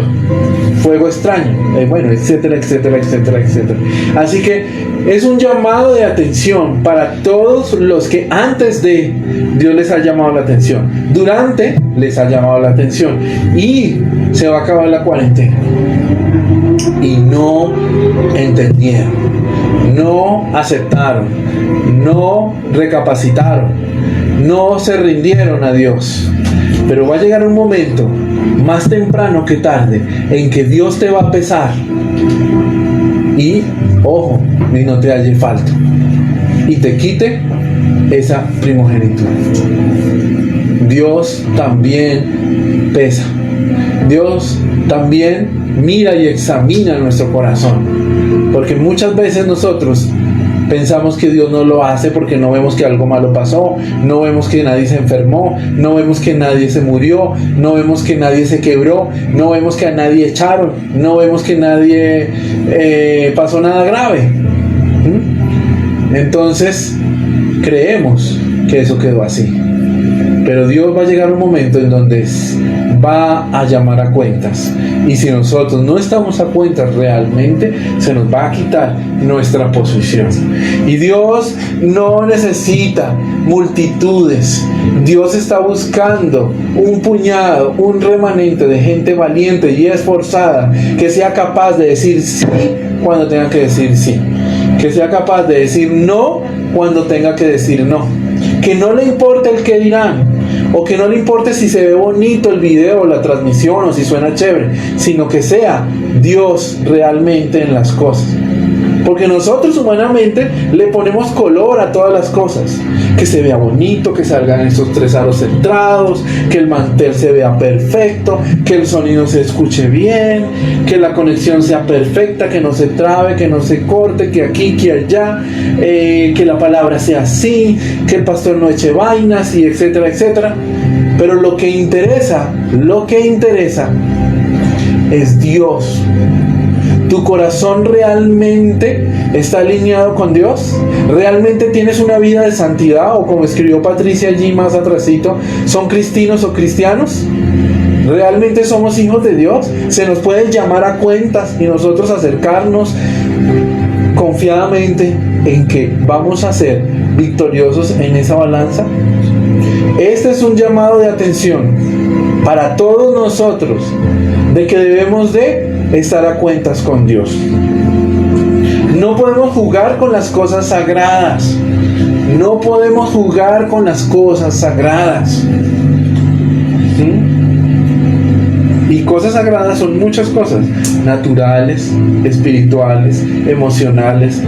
fuego extraño, bueno, etcétera, etcétera, etcétera, etcétera. Así que es un llamado de atención para todos los que antes de Dios les ha llamado la atención, durante les ha llamado la atención, y se va a acabar la cuarentena y no entendieron, no aceptaron, no recapacitaron, no se rindieron a Dios. Pero va a llegar un momento, más temprano que tarde, en que Dios te va a pesar y, ojo, y no te halle falto, y te quite esa primogenitura. Dios también pesa. Dios también mira y examina nuestro corazón, porque muchas veces nosotros pensamos que Dios no lo hace porque no vemos que algo malo pasó, no vemos que nadie se enfermó, no vemos que nadie se murió, no vemos que nadie se quebró, no vemos que a nadie echaron, no vemos que nadie pasó nada grave. Entonces creemos que eso quedó así. Pero Dios va a llegar un momento en donde va a llamar a cuentas. Y si nosotros no estamos a cuentas realmente, se nos va a quitar nuestra posición. Y Dios no necesita multitudes. Dios está buscando un puñado, un remanente de gente valiente y esforzada que sea capaz de decir sí cuando tenga que decir sí. Que sea capaz de decir no cuando tenga que decir no. Que no le importe el qué dirán, o que no le importe si se ve bonito el video o la transmisión o si suena chévere, sino que sea Dios realmente en las cosas. Porque nosotros humanamente le ponemos color a todas las cosas. Que se vea bonito, que salgan estos 3 aros centrados, que el mantel se vea perfecto, que el sonido se escuche bien, que la conexión sea perfecta, que no se trabe, que no se corte, que aquí, que allá, que la palabra sea así, que el pastor no eche vainas y etcétera, etcétera. Pero lo que interesa es Dios. ¿Tu corazón realmente está alineado con Dios? ¿Realmente tienes una vida de santidad? O como escribió Patricia allí más atrasito, ¿son cristinos o cristianos? ¿Realmente somos hijos de Dios? ¿Se nos puede llamar a cuentas y nosotros acercarnos confiadamente en que vamos a ser victoriosos en esa balanza? Este es un llamado de atención para todos nosotros, de que debemos de estar a cuentas con Dios. No podemos jugar con las cosas sagradas. No podemos jugar con las cosas sagradas. Y cosas sagradas son muchas cosas, naturales, espirituales, emocionales,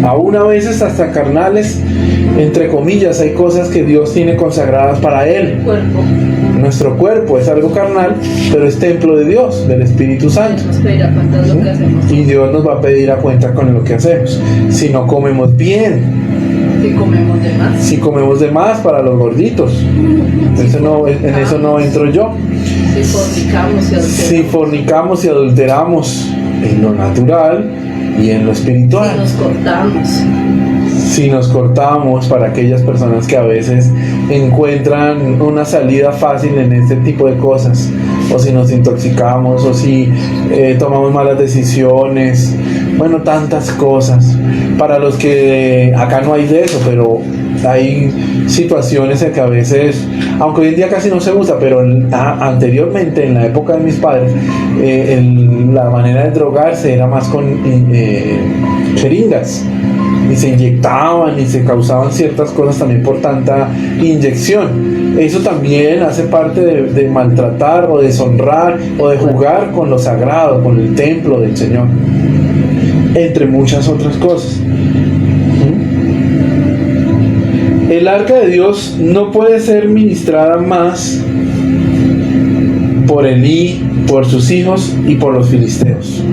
aún a veces hasta carnales, entre comillas. Hay cosas que Dios tiene consagradas para Él. Cuerpo. Nuestro cuerpo es algo carnal, pero es templo de Dios, del Espíritu Santo. Nos pedirá cuentas lo que hacemos. Y Dios nos va a pedir a cuenta con lo que hacemos. Si no comemos bien, Si comemos de más. si comemos de más para los gorditos, en eso no entro yo. Si fornicamos y adulteramos. Si fornicamos y adulteramos en lo natural y en lo espiritual. Si nos cortamos. Si nos cortamos, para aquellas personas que a veces encuentran una salida fácil en este tipo de cosas, o si nos intoxicamos, o si tomamos malas decisiones, bueno, tantas cosas. Para los que acá no hay de eso, pero hay situaciones en que a veces, aunque hoy en día casi no se usa, pero anteriormente, en la época de mis padres, la manera de drogarse era más con jeringas, y se inyectaban y se causaban ciertas cosas también por tanta inyección. Eso también hace parte de maltratar o deshonrar o de jugar con lo sagrado, con el templo del Señor, entre muchas otras cosas. El arca de Dios no puede ser ministrada más por Elí, por sus hijos y por los filisteos.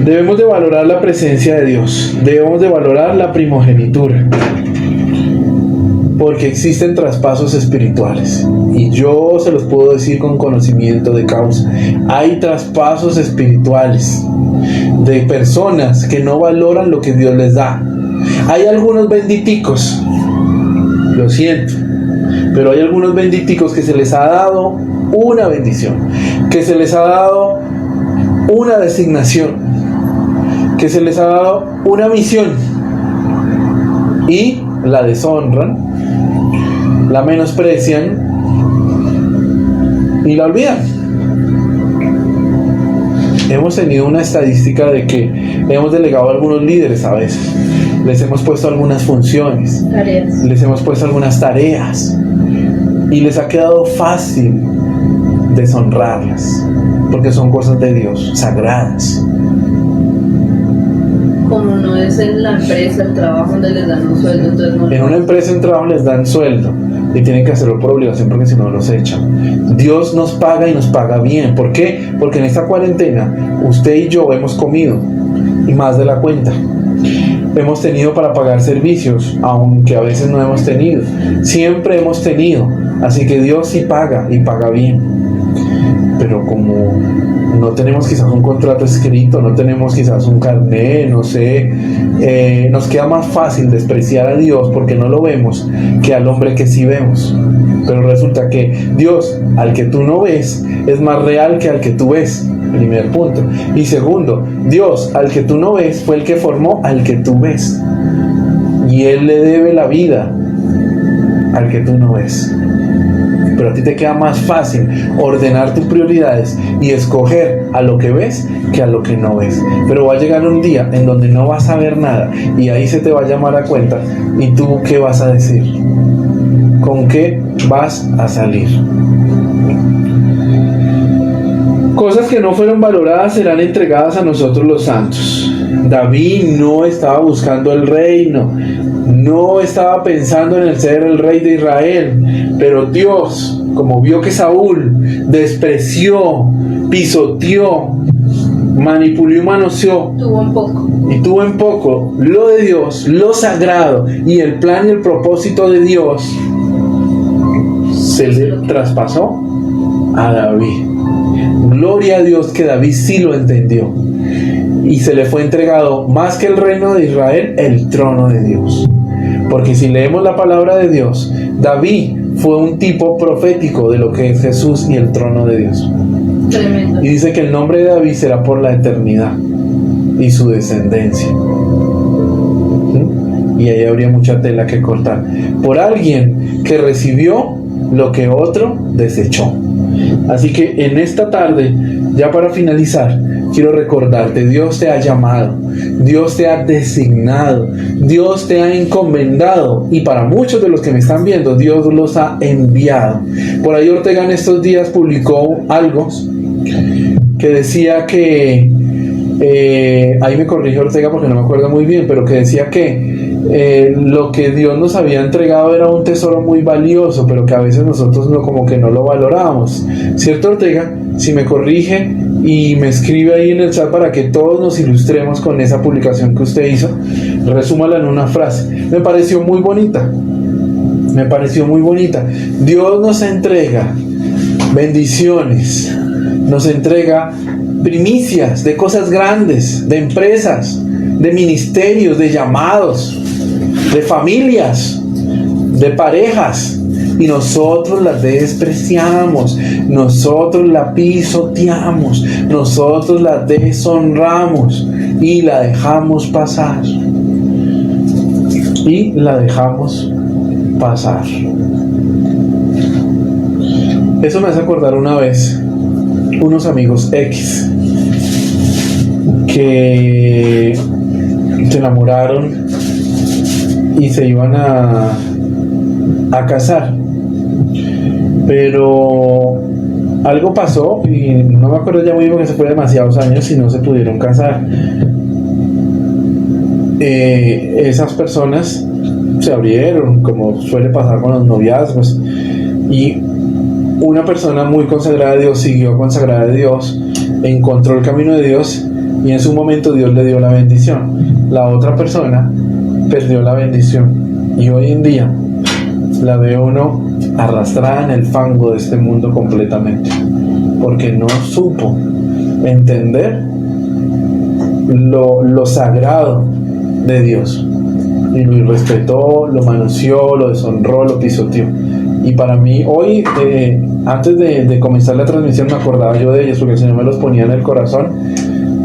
Debemos de valorar la presencia de Dios, debemos de valorar la primogenitura, porque existen traspasos espirituales, y yo se los puedo decir con conocimiento de causa. Hay traspasos espirituales de personas que no valoran lo que Dios les da. Hay algunos benditicos, lo siento, pero hay algunos benditicos que se les ha dado una bendición, que se les ha dado una designación, que se les ha dado una misión, y la deshonran, la menosprecian y la olvidan. Hemos tenido una estadística de que hemos delegado a algunos líderes a veces, les hemos puesto algunas funciones, Tareas. les hemos puesto algunas tareas, y les ha quedado fácil deshonrarlas, porque son cosas de Dios, sagradas. Como no es en la empresa, el trabajo donde les dan un sueldo, entonces no. En una empresa, en trabajo, les dan sueldo y tienen que hacerlo por obligación, porque si no los echan. Dios nos paga y nos paga bien. ¿Por qué? Porque en esta cuarentena usted y yo hemos comido, y más de la cuenta. Hemos tenido para pagar servicios, aunque a veces no hemos tenido. Siempre hemos tenido. Así que Dios sí paga, y paga bien. pero como no tenemos quizás un contrato escrito, no tenemos quizás un carné, no sé, nos queda más fácil despreciar a Dios porque no lo vemos que al hombre que sí vemos. Pero resulta que Dios, al que tú no ves, es más real que al que tú ves. Primer punto. Y segundo, Dios, al que tú no ves, fue el que formó al que tú ves. Y Él le debe la vida al que tú no ves. Pero a ti te queda más fácil ordenar tus prioridades y escoger a lo que ves que a lo que no ves. Pero va a llegar un día en donde no vas a ver nada y ahí se te va a llamar a cuenta. ¿Y tú qué vas a decir? ¿Con qué vas a salir? Cosas que no fueron valoradas serán entregadas a nosotros los santos. David no estaba buscando el reino, no estaba pensando en el ser el rey de Israel, pero Dios, como vio que Saúl despreció, pisoteó, manipuló y manoseó, tuvo en poco lo de Dios, lo sagrado y el plan y el propósito de Dios, se le traspasó a David. Gloria a Dios que David sí lo entendió y se le fue entregado más que el reino de Israel, el trono de Dios. Porque si leemos la palabra de Dios, David fue un tipo profético de lo que es Jesús y el trono de Dios. Tremendo. Y dice que el nombre de David será por la eternidad y su descendencia. Y ahí habría mucha tela que cortar. Por alguien que recibió lo que otro desechó. Así que en esta tarde, ya para finalizar, quiero recordarte, Dios te ha llamado, Dios te ha designado, Dios te ha encomendado y para muchos de los que me están viendo, Dios los ha enviado. Por ahí Ortega en estos días publicó algo que decía que, ahí me corrige Ortega porque no me acuerdo muy bien, pero que decía que lo que Dios nos había entregado era un tesoro muy valioso, pero que a veces nosotros como que no lo valoramos. ¿Cierto, Ortega? Si me corrige y me escribe ahí en el chat para que todos nos ilustremos con esa publicación que usted hizo, resúmala en una frase. Me pareció muy bonita. Dios nos entrega bendiciones, nos entrega primicias de cosas grandes, de empresas, de ministerios, de llamados, de familias, de parejas, y nosotros las despreciamos, nosotros la pisoteamos, nosotros la deshonramos y la dejamos pasar. Eso me hace acordar una vez unos amigos X que se enamoraron y se iban a casar, pero algo pasó y no me acuerdo ya muy bien, que se fue demasiados años y no se pudieron casar. Esas personas se abrieron, como suele pasar con los noviazgos, y una persona muy consagrada a Dios siguió consagrada a Dios, encontró el camino de Dios y en su momento Dios le dio la bendición. La otra persona perdió la bendición y hoy en día la ve uno arrastrada en el fango de este mundo completamente, porque no supo entender lo sagrado de Dios y lo irrespetó, lo manoseó, lo deshonró, lo pisoteó. Y para mí hoy, antes de comenzar la transmisión, me acordaba yo de ellos porque el Señor me los ponía en el corazón,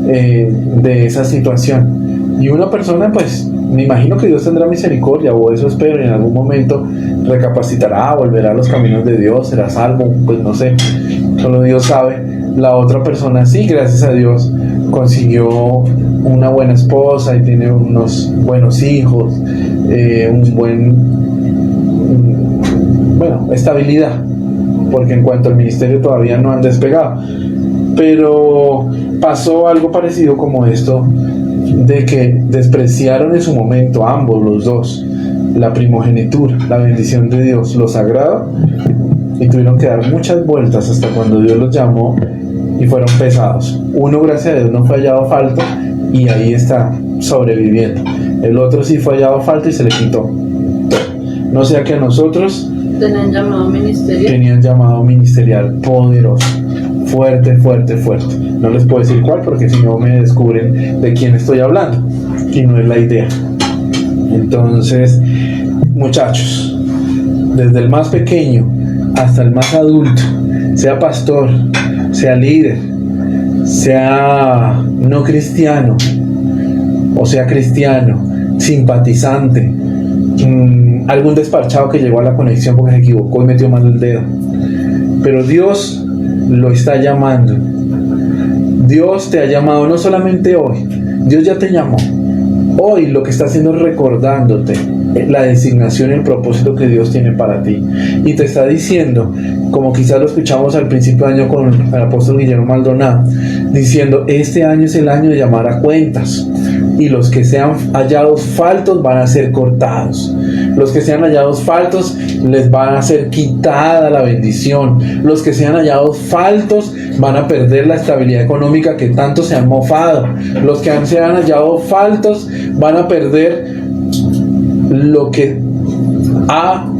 de esa situación. Y una persona, pues me imagino que Dios tendrá misericordia, o eso espero, y en algún momento recapacitará, volverá a los caminos de Dios, será salvo, pues no sé, solo Dios sabe. La otra persona sí, gracias a Dios, consiguió una buena esposa y tiene unos buenos hijos, estabilidad, porque en cuanto al ministerio todavía no han despegado. Pero pasó algo parecido como esto, de que despreciaron en su momento ambos, los dos, la primogenitura, la bendición de Dios, lo sagrado, y tuvieron que dar muchas vueltas hasta cuando Dios los llamó y fueron pesados. Uno, gracias a Dios, no fue hallado falta y ahí está sobreviviendo. El otro sí fue hallado falta y se le quitó. No sea que a nosotros tenían llamado ministerial poderoso, fuerte, fuerte, fuerte. No les puedo decir cuál porque si no me descubren de quién estoy hablando y no es la idea. Entonces, muchachos, desde el más pequeño hasta el más adulto, sea pastor, sea líder, sea no cristiano o sea cristiano, simpatizante, algún desparchado que llegó a la conexión porque se equivocó y metió mal el dedo, pero Dios lo está llamando. Dios te ha llamado no solamente hoy, Dios ya te llamó. Hoy lo que está haciendo es recordándote la designación y el propósito que Dios tiene para ti. Y te está diciendo, como quizás lo escuchamos al principio de año con el apóstol Guillermo Maldonado, diciendo, este año es el año de llamar a cuentas. Y los que sean hallados faltos van a ser cortados. Los que sean hallados faltos les van a ser quitada la bendición. Los que sean hallados faltos van a perder la estabilidad económica que tanto se han mofado. Los que sean hallados faltos van a perder lo que ha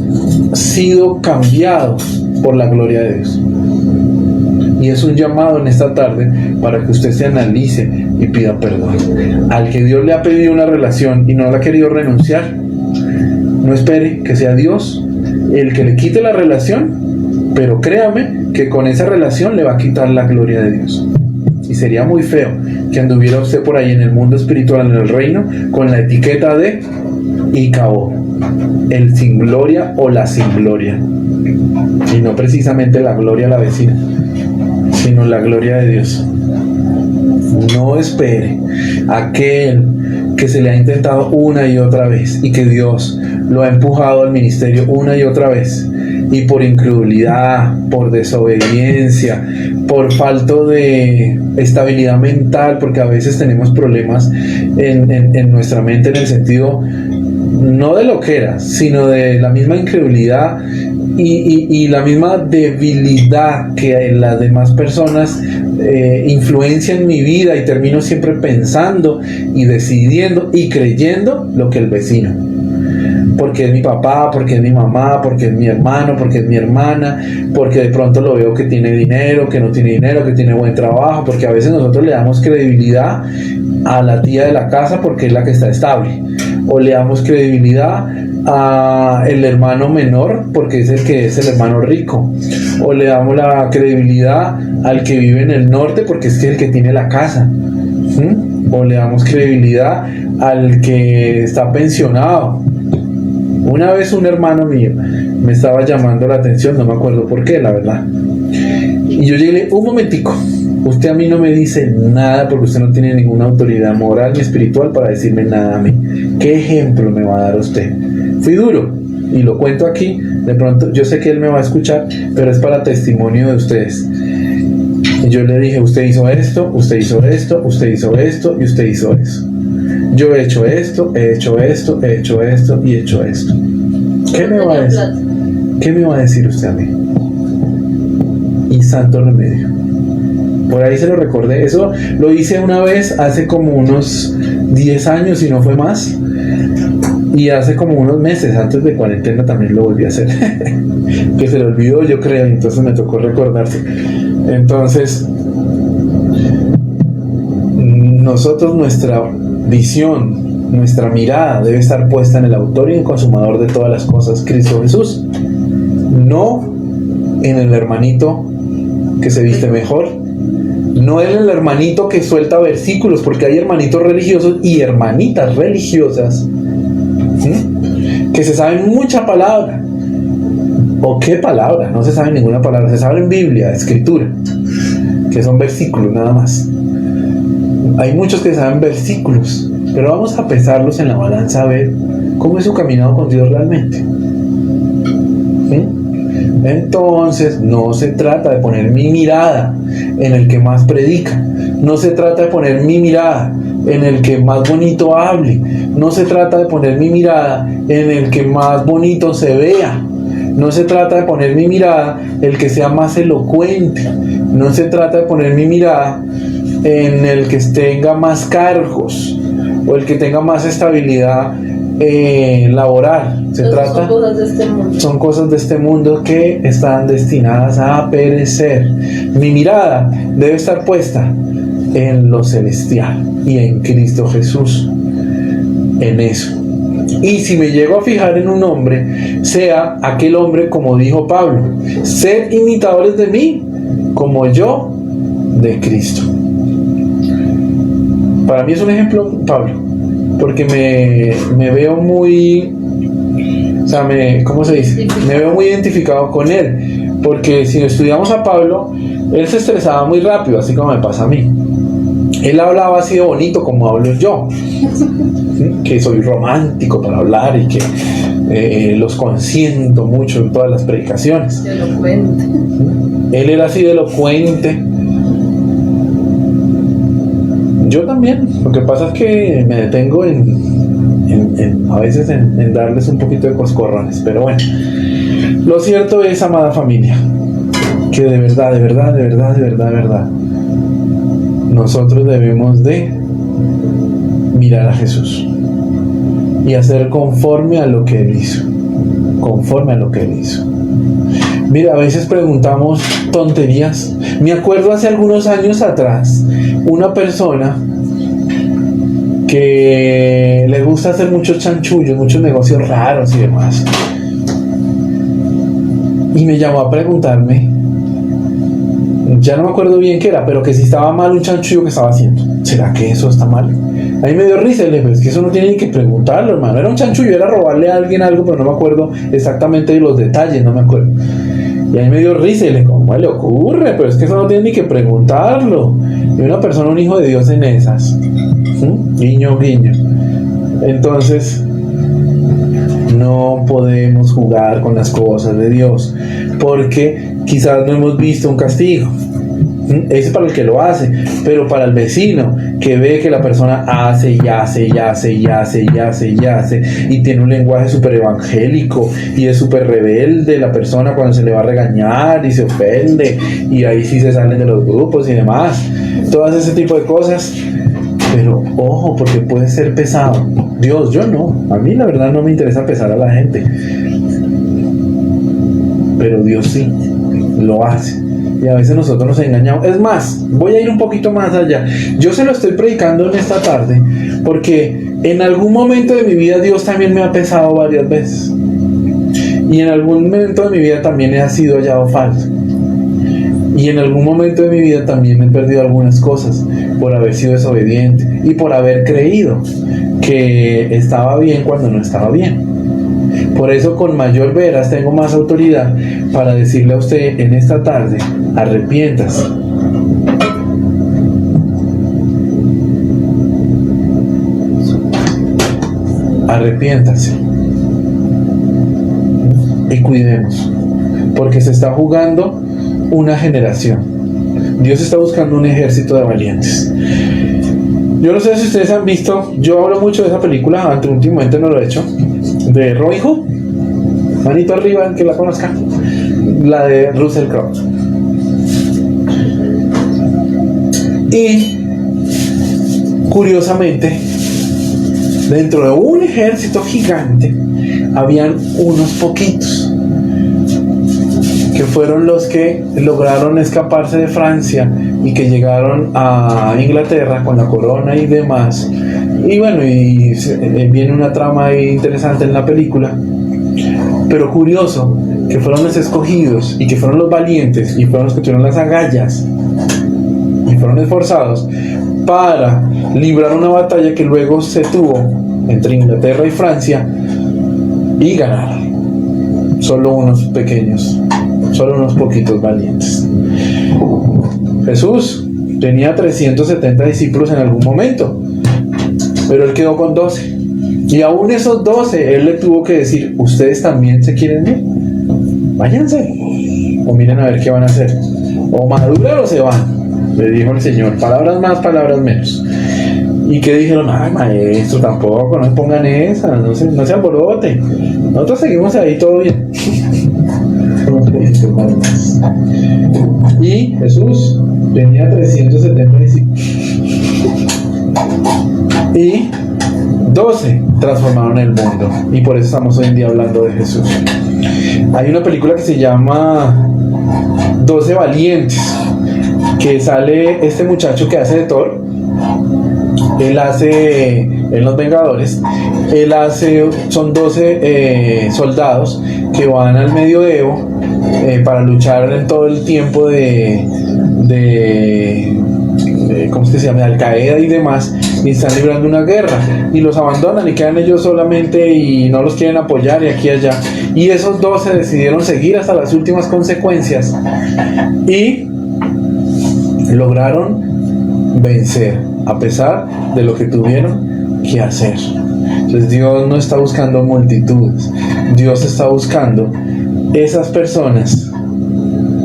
sido cambiado por la gloria de Dios. Y es un llamado en esta tarde para que usted se analice y pida perdón. Al que Dios le ha pedido una relación y no la ha querido renunciar, no espere que sea Dios el que le quite la relación, pero créame que con esa relación le va a quitar la gloria de Dios. Y sería muy feo que anduviera usted por ahí en el mundo espiritual, en el reino, con la etiqueta de ICAO, el sin gloria o la sin gloria. Y no precisamente la gloria a la vecina, sino la gloria de Dios. No espere aquel que se le ha intentado una y otra vez y que Dios lo ha empujado al ministerio una y otra vez, y por incredulidad, por desobediencia, por falta de estabilidad mental, porque a veces tenemos problemas en nuestra mente en el sentido no de loquera, sino de la misma incredulidad y la misma debilidad que las demás personas influencian mi vida, y termino siempre pensando y decidiendo y creyendo lo que el vecino, porque es mi papá, porque es mi mamá, porque es mi hermano, porque es mi hermana, porque de pronto lo veo que tiene dinero, que no tiene dinero, que tiene buen trabajo, porque a veces nosotros le damos credibilidad a la tía de la casa porque es la que está estable, o le damos credibilidad a el hermano menor porque es el que es el hermano rico, o le damos la credibilidad al que vive en el norte porque es el que tiene la casa, o le damos credibilidad al que está pensionado. Una vez un hermano mío me estaba llamando la atención, no me acuerdo por qué, la verdad, y yo llegué, un momentico, usted a mí no me dice nada porque usted no tiene ninguna autoridad moral ni espiritual para decirme nada a mí. ¿Qué ejemplo me va a dar usted? Fui duro y lo cuento aquí. De pronto yo sé que él me va a escuchar, pero es para testimonio de ustedes. Y yo le dije, usted hizo esto, usted hizo esto, usted hizo esto y usted hizo eso. Yo he hecho esto, he hecho esto, he hecho esto y he hecho esto. ¿Qué me va a decir? ¿Qué me va a decir usted a mí? Y santo remedio. Por ahí se lo recordé. Eso lo hice una vez hace como unos 10 años y no fue más. Y hace como unos meses antes de cuarentena también lo volví a hacer. Que se le olvidó, yo creo, y entonces me tocó recordarse. Entonces, nosotros, nuestra visión, nuestra mirada debe estar puesta en el autor y el consumador de todas las cosas, Cristo Jesús. No en el hermanito que se viste mejor, no en el hermanito que suelta versículos, porque hay hermanitos religiosos y hermanitas religiosas que se saben mucha palabra. ¿O qué palabra? No se sabe ninguna palabra, se sabe en Biblia, escritura, que son versículos nada más. Hay muchos que saben versículos, pero vamos a pesarlos en la balanza a ver cómo es su caminado con Dios realmente. Entonces no se trata de poner mi mirada en el que más predica, no se trata de poner mi mirada en el que más bonito hable, no se trata de poner mi mirada en el que más bonito se vea, no se trata de poner mi mirada el que sea más elocuente, no se trata de poner mi mirada en el que tenga más cargos o el que tenga más estabilidad laboral. Son cosas de este mundo. Son cosas de este mundo que están destinadas a perecer. Mi mirada debe estar puesta en lo celestial y en Cristo Jesús, en eso. Y si me llego a fijar en un hombre, sea aquel hombre como dijo Pablo: sed imitadores de mí, como yo de Cristo. Para mí es un ejemplo Pablo, porque me veo muy, o sea, ¿cómo se dice? Me veo muy identificado con él, porque si estudiamos a Pablo, él se estresaba muy rápido, así como me pasa a mí. Él hablaba así de bonito como hablo yo, que soy romántico para hablar y que los consiento mucho en todas las predicaciones. Elocuente. Él era así de elocuente. Yo también. Lo que pasa es que me detengo a veces en darles un poquito de coscorrones. Pero bueno, lo cierto es, amada familia, que de verdad, nosotros debemos de mirar a Jesús y hacer conforme a lo que Él hizo. Conforme a lo que Él hizo. Mira, a veces preguntamos tonterías. Me acuerdo hace algunos años atrás, una persona que le gusta hacer muchos chanchullos, muchos negocios raros y demás. Y me llamó a preguntarme, ya no me acuerdo bien qué era, pero que si estaba mal un chanchullo que estaba haciendo. ¿Será que eso está mal? A mí me dio risa, le dije, es que eso no tiene ni que preguntarlo, hermano. Era un chanchullo, era robarle a alguien algo, pero no me acuerdo exactamente de los detalles, no me acuerdo. Y a mí me dio risa y le dije, ¿cómo le ocurre? Pero es que eso no tiene ni que preguntarlo. Y una persona, un hijo de Dios en esas. Guiño, guiño. Entonces, no podemos jugar con las cosas de Dios, porque quizás no hemos visto un castigo. Ese es para el que lo hace, pero para el vecino que ve que la persona hace y tiene un lenguaje súper evangélico y es súper rebelde la persona cuando se le va a regañar y se ofende y ahí sí se salen de los grupos y demás, todas ese tipo de cosas. Pero ojo, porque puede ser pesado. Dios, yo no, a mí la verdad no me interesa pesar a la gente, pero Dios sí lo hace. Y a veces nosotros nos engañamos. Es más, voy a ir un poquito más allá. Yo se lo estoy predicando en esta tarde porque en algún momento de mi vida Dios también me ha pesado varias veces. Y en algún momento de mi vida también he sido hallado falso. Y en algún momento de mi vida también he perdido algunas cosas por haber sido desobediente y por haber creído que estaba bien cuando no estaba bien. Por eso con mayor veras tengo más autoridad para decirle a usted en esta tarde: arrepiéntase. Arrepiéntase. Y cuidemos, porque se está jugando una generación. Dios está buscando un ejército de valientes. Yo no sé si ustedes han visto, yo hablo mucho de esa película, aunque últimamente no lo he hecho, de Robin Hood. Manito arriba, el que la conozca. La de Russell Crowe. Y curiosamente, dentro de un ejército gigante habían unos poquitos que fueron los que lograron escaparse de Francia y que llegaron a Inglaterra con la corona y demás. Y bueno, y viene una trama ahí interesante en la película, pero curioso que fueron los escogidos y que fueron los valientes y fueron los que tuvieron las agallas y fueron esforzados para librar una batalla que luego se tuvo entre Inglaterra y Francia y ganaron. Solo unos pequeños, solo unos poquitos valientes. Jesús tenía 370 discípulos en algún momento, pero él quedó con 12. Y aún esos 12, él le tuvo que decir: ¿ustedes también se quieren ir? Váyanse. O miren a ver qué van a hacer. O maduran o se van. Le dijo el Señor. Palabras más, palabras menos. Y que dijeron: ay, maestro, tampoco, no se pongan esas, no se alborote. Nosotros seguimos ahí todo bien. Y Jesús tenía 370 discípulos. Y 12 transformaron el mundo. Y por eso estamos hoy en día hablando de Jesús. Hay una película que se llama 12 Valientes. que sale este muchacho que hace de Thor. Él hace en Los Vengadores, son 12 soldados que van al medioevo para luchar en todo el tiempo de ¿cómo es que se llama? De Al Qaeda y demás, y están librando una guerra y los abandonan y quedan ellos solamente y no los quieren apoyar y aquí y allá, y esos 12 decidieron seguir hasta las últimas consecuencias y lograron vencer a pesar de lo que tuvieron que hacer. Entonces Dios no está buscando multitudes, Dios está buscando esas personas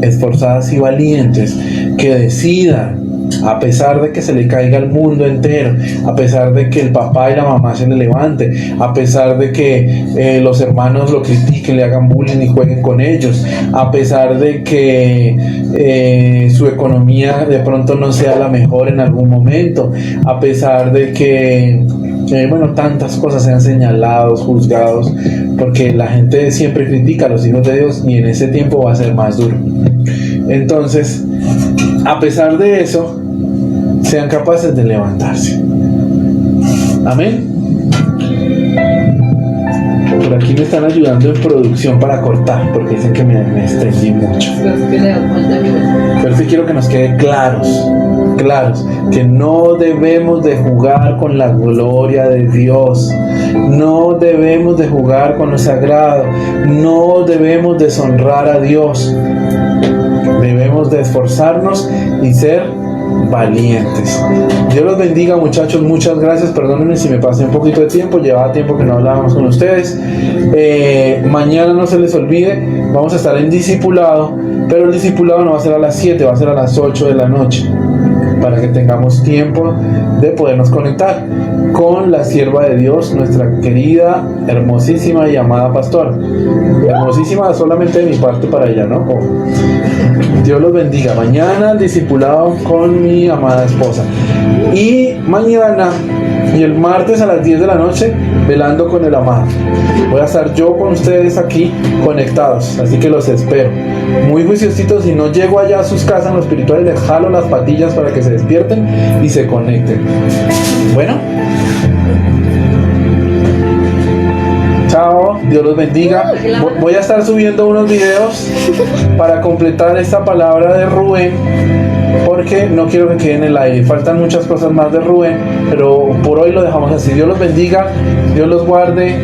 esforzadas y valientes que decidan, a pesar de que se le caiga el mundo entero, a pesar de que el papá y la mamá se le levante, a pesar de que los hermanos lo critiquen, le hagan bullying y jueguen con ellos, a pesar de que su economía de pronto no sea la mejor en algún momento, a pesar de que tantas cosas sean señalados, juzgados, porque la gente siempre critica a los hijos de Dios y en ese tiempo va a ser más duro. Entonces, a pesar de eso, sean capaces de levantarse. Amén. Por aquí me están ayudando en producción para cortar, porque dicen que me extendí mucho. Pero sí quiero que nos quede claros, que no debemos de jugar con la gloria de Dios, no debemos de jugar con lo sagrado, no debemos deshonrar a Dios, debemos de esforzarnos y ser valientes. Dios los bendiga, muchachos, muchas gracias. Perdónenme si me pasé un poquito de tiempo, llevaba tiempo que no hablábamos con ustedes. Mañana no se les olvide, vamos a estar en discipulado, pero el discipulado no va a ser a las 7, va a ser a las 8 de la noche, para que tengamos tiempo de podernos conectar con la sierva de Dios, nuestra querida, hermosísima y amada pastora. Hermosísima solamente de mi parte para ella, ¿no? Dios los bendiga. Mañana el discipulado con mi amada esposa. Y mañana y el martes a las 10 de la noche, velando con el amado. Voy a estar yo con ustedes aquí conectados, así que los espero. Muy juiciositos, si no llego allá a sus casas en lo espiritual, les jalo las patillas para que se despierten y se conecten. Bueno. Chao, Dios los bendiga. Voy a estar subiendo unos videos para completar esta palabra de Rubén, porque no quiero que quede en el aire. Faltan muchas cosas más de Rubén, pero por hoy lo dejamos así. Dios los bendiga, Dios los guarde.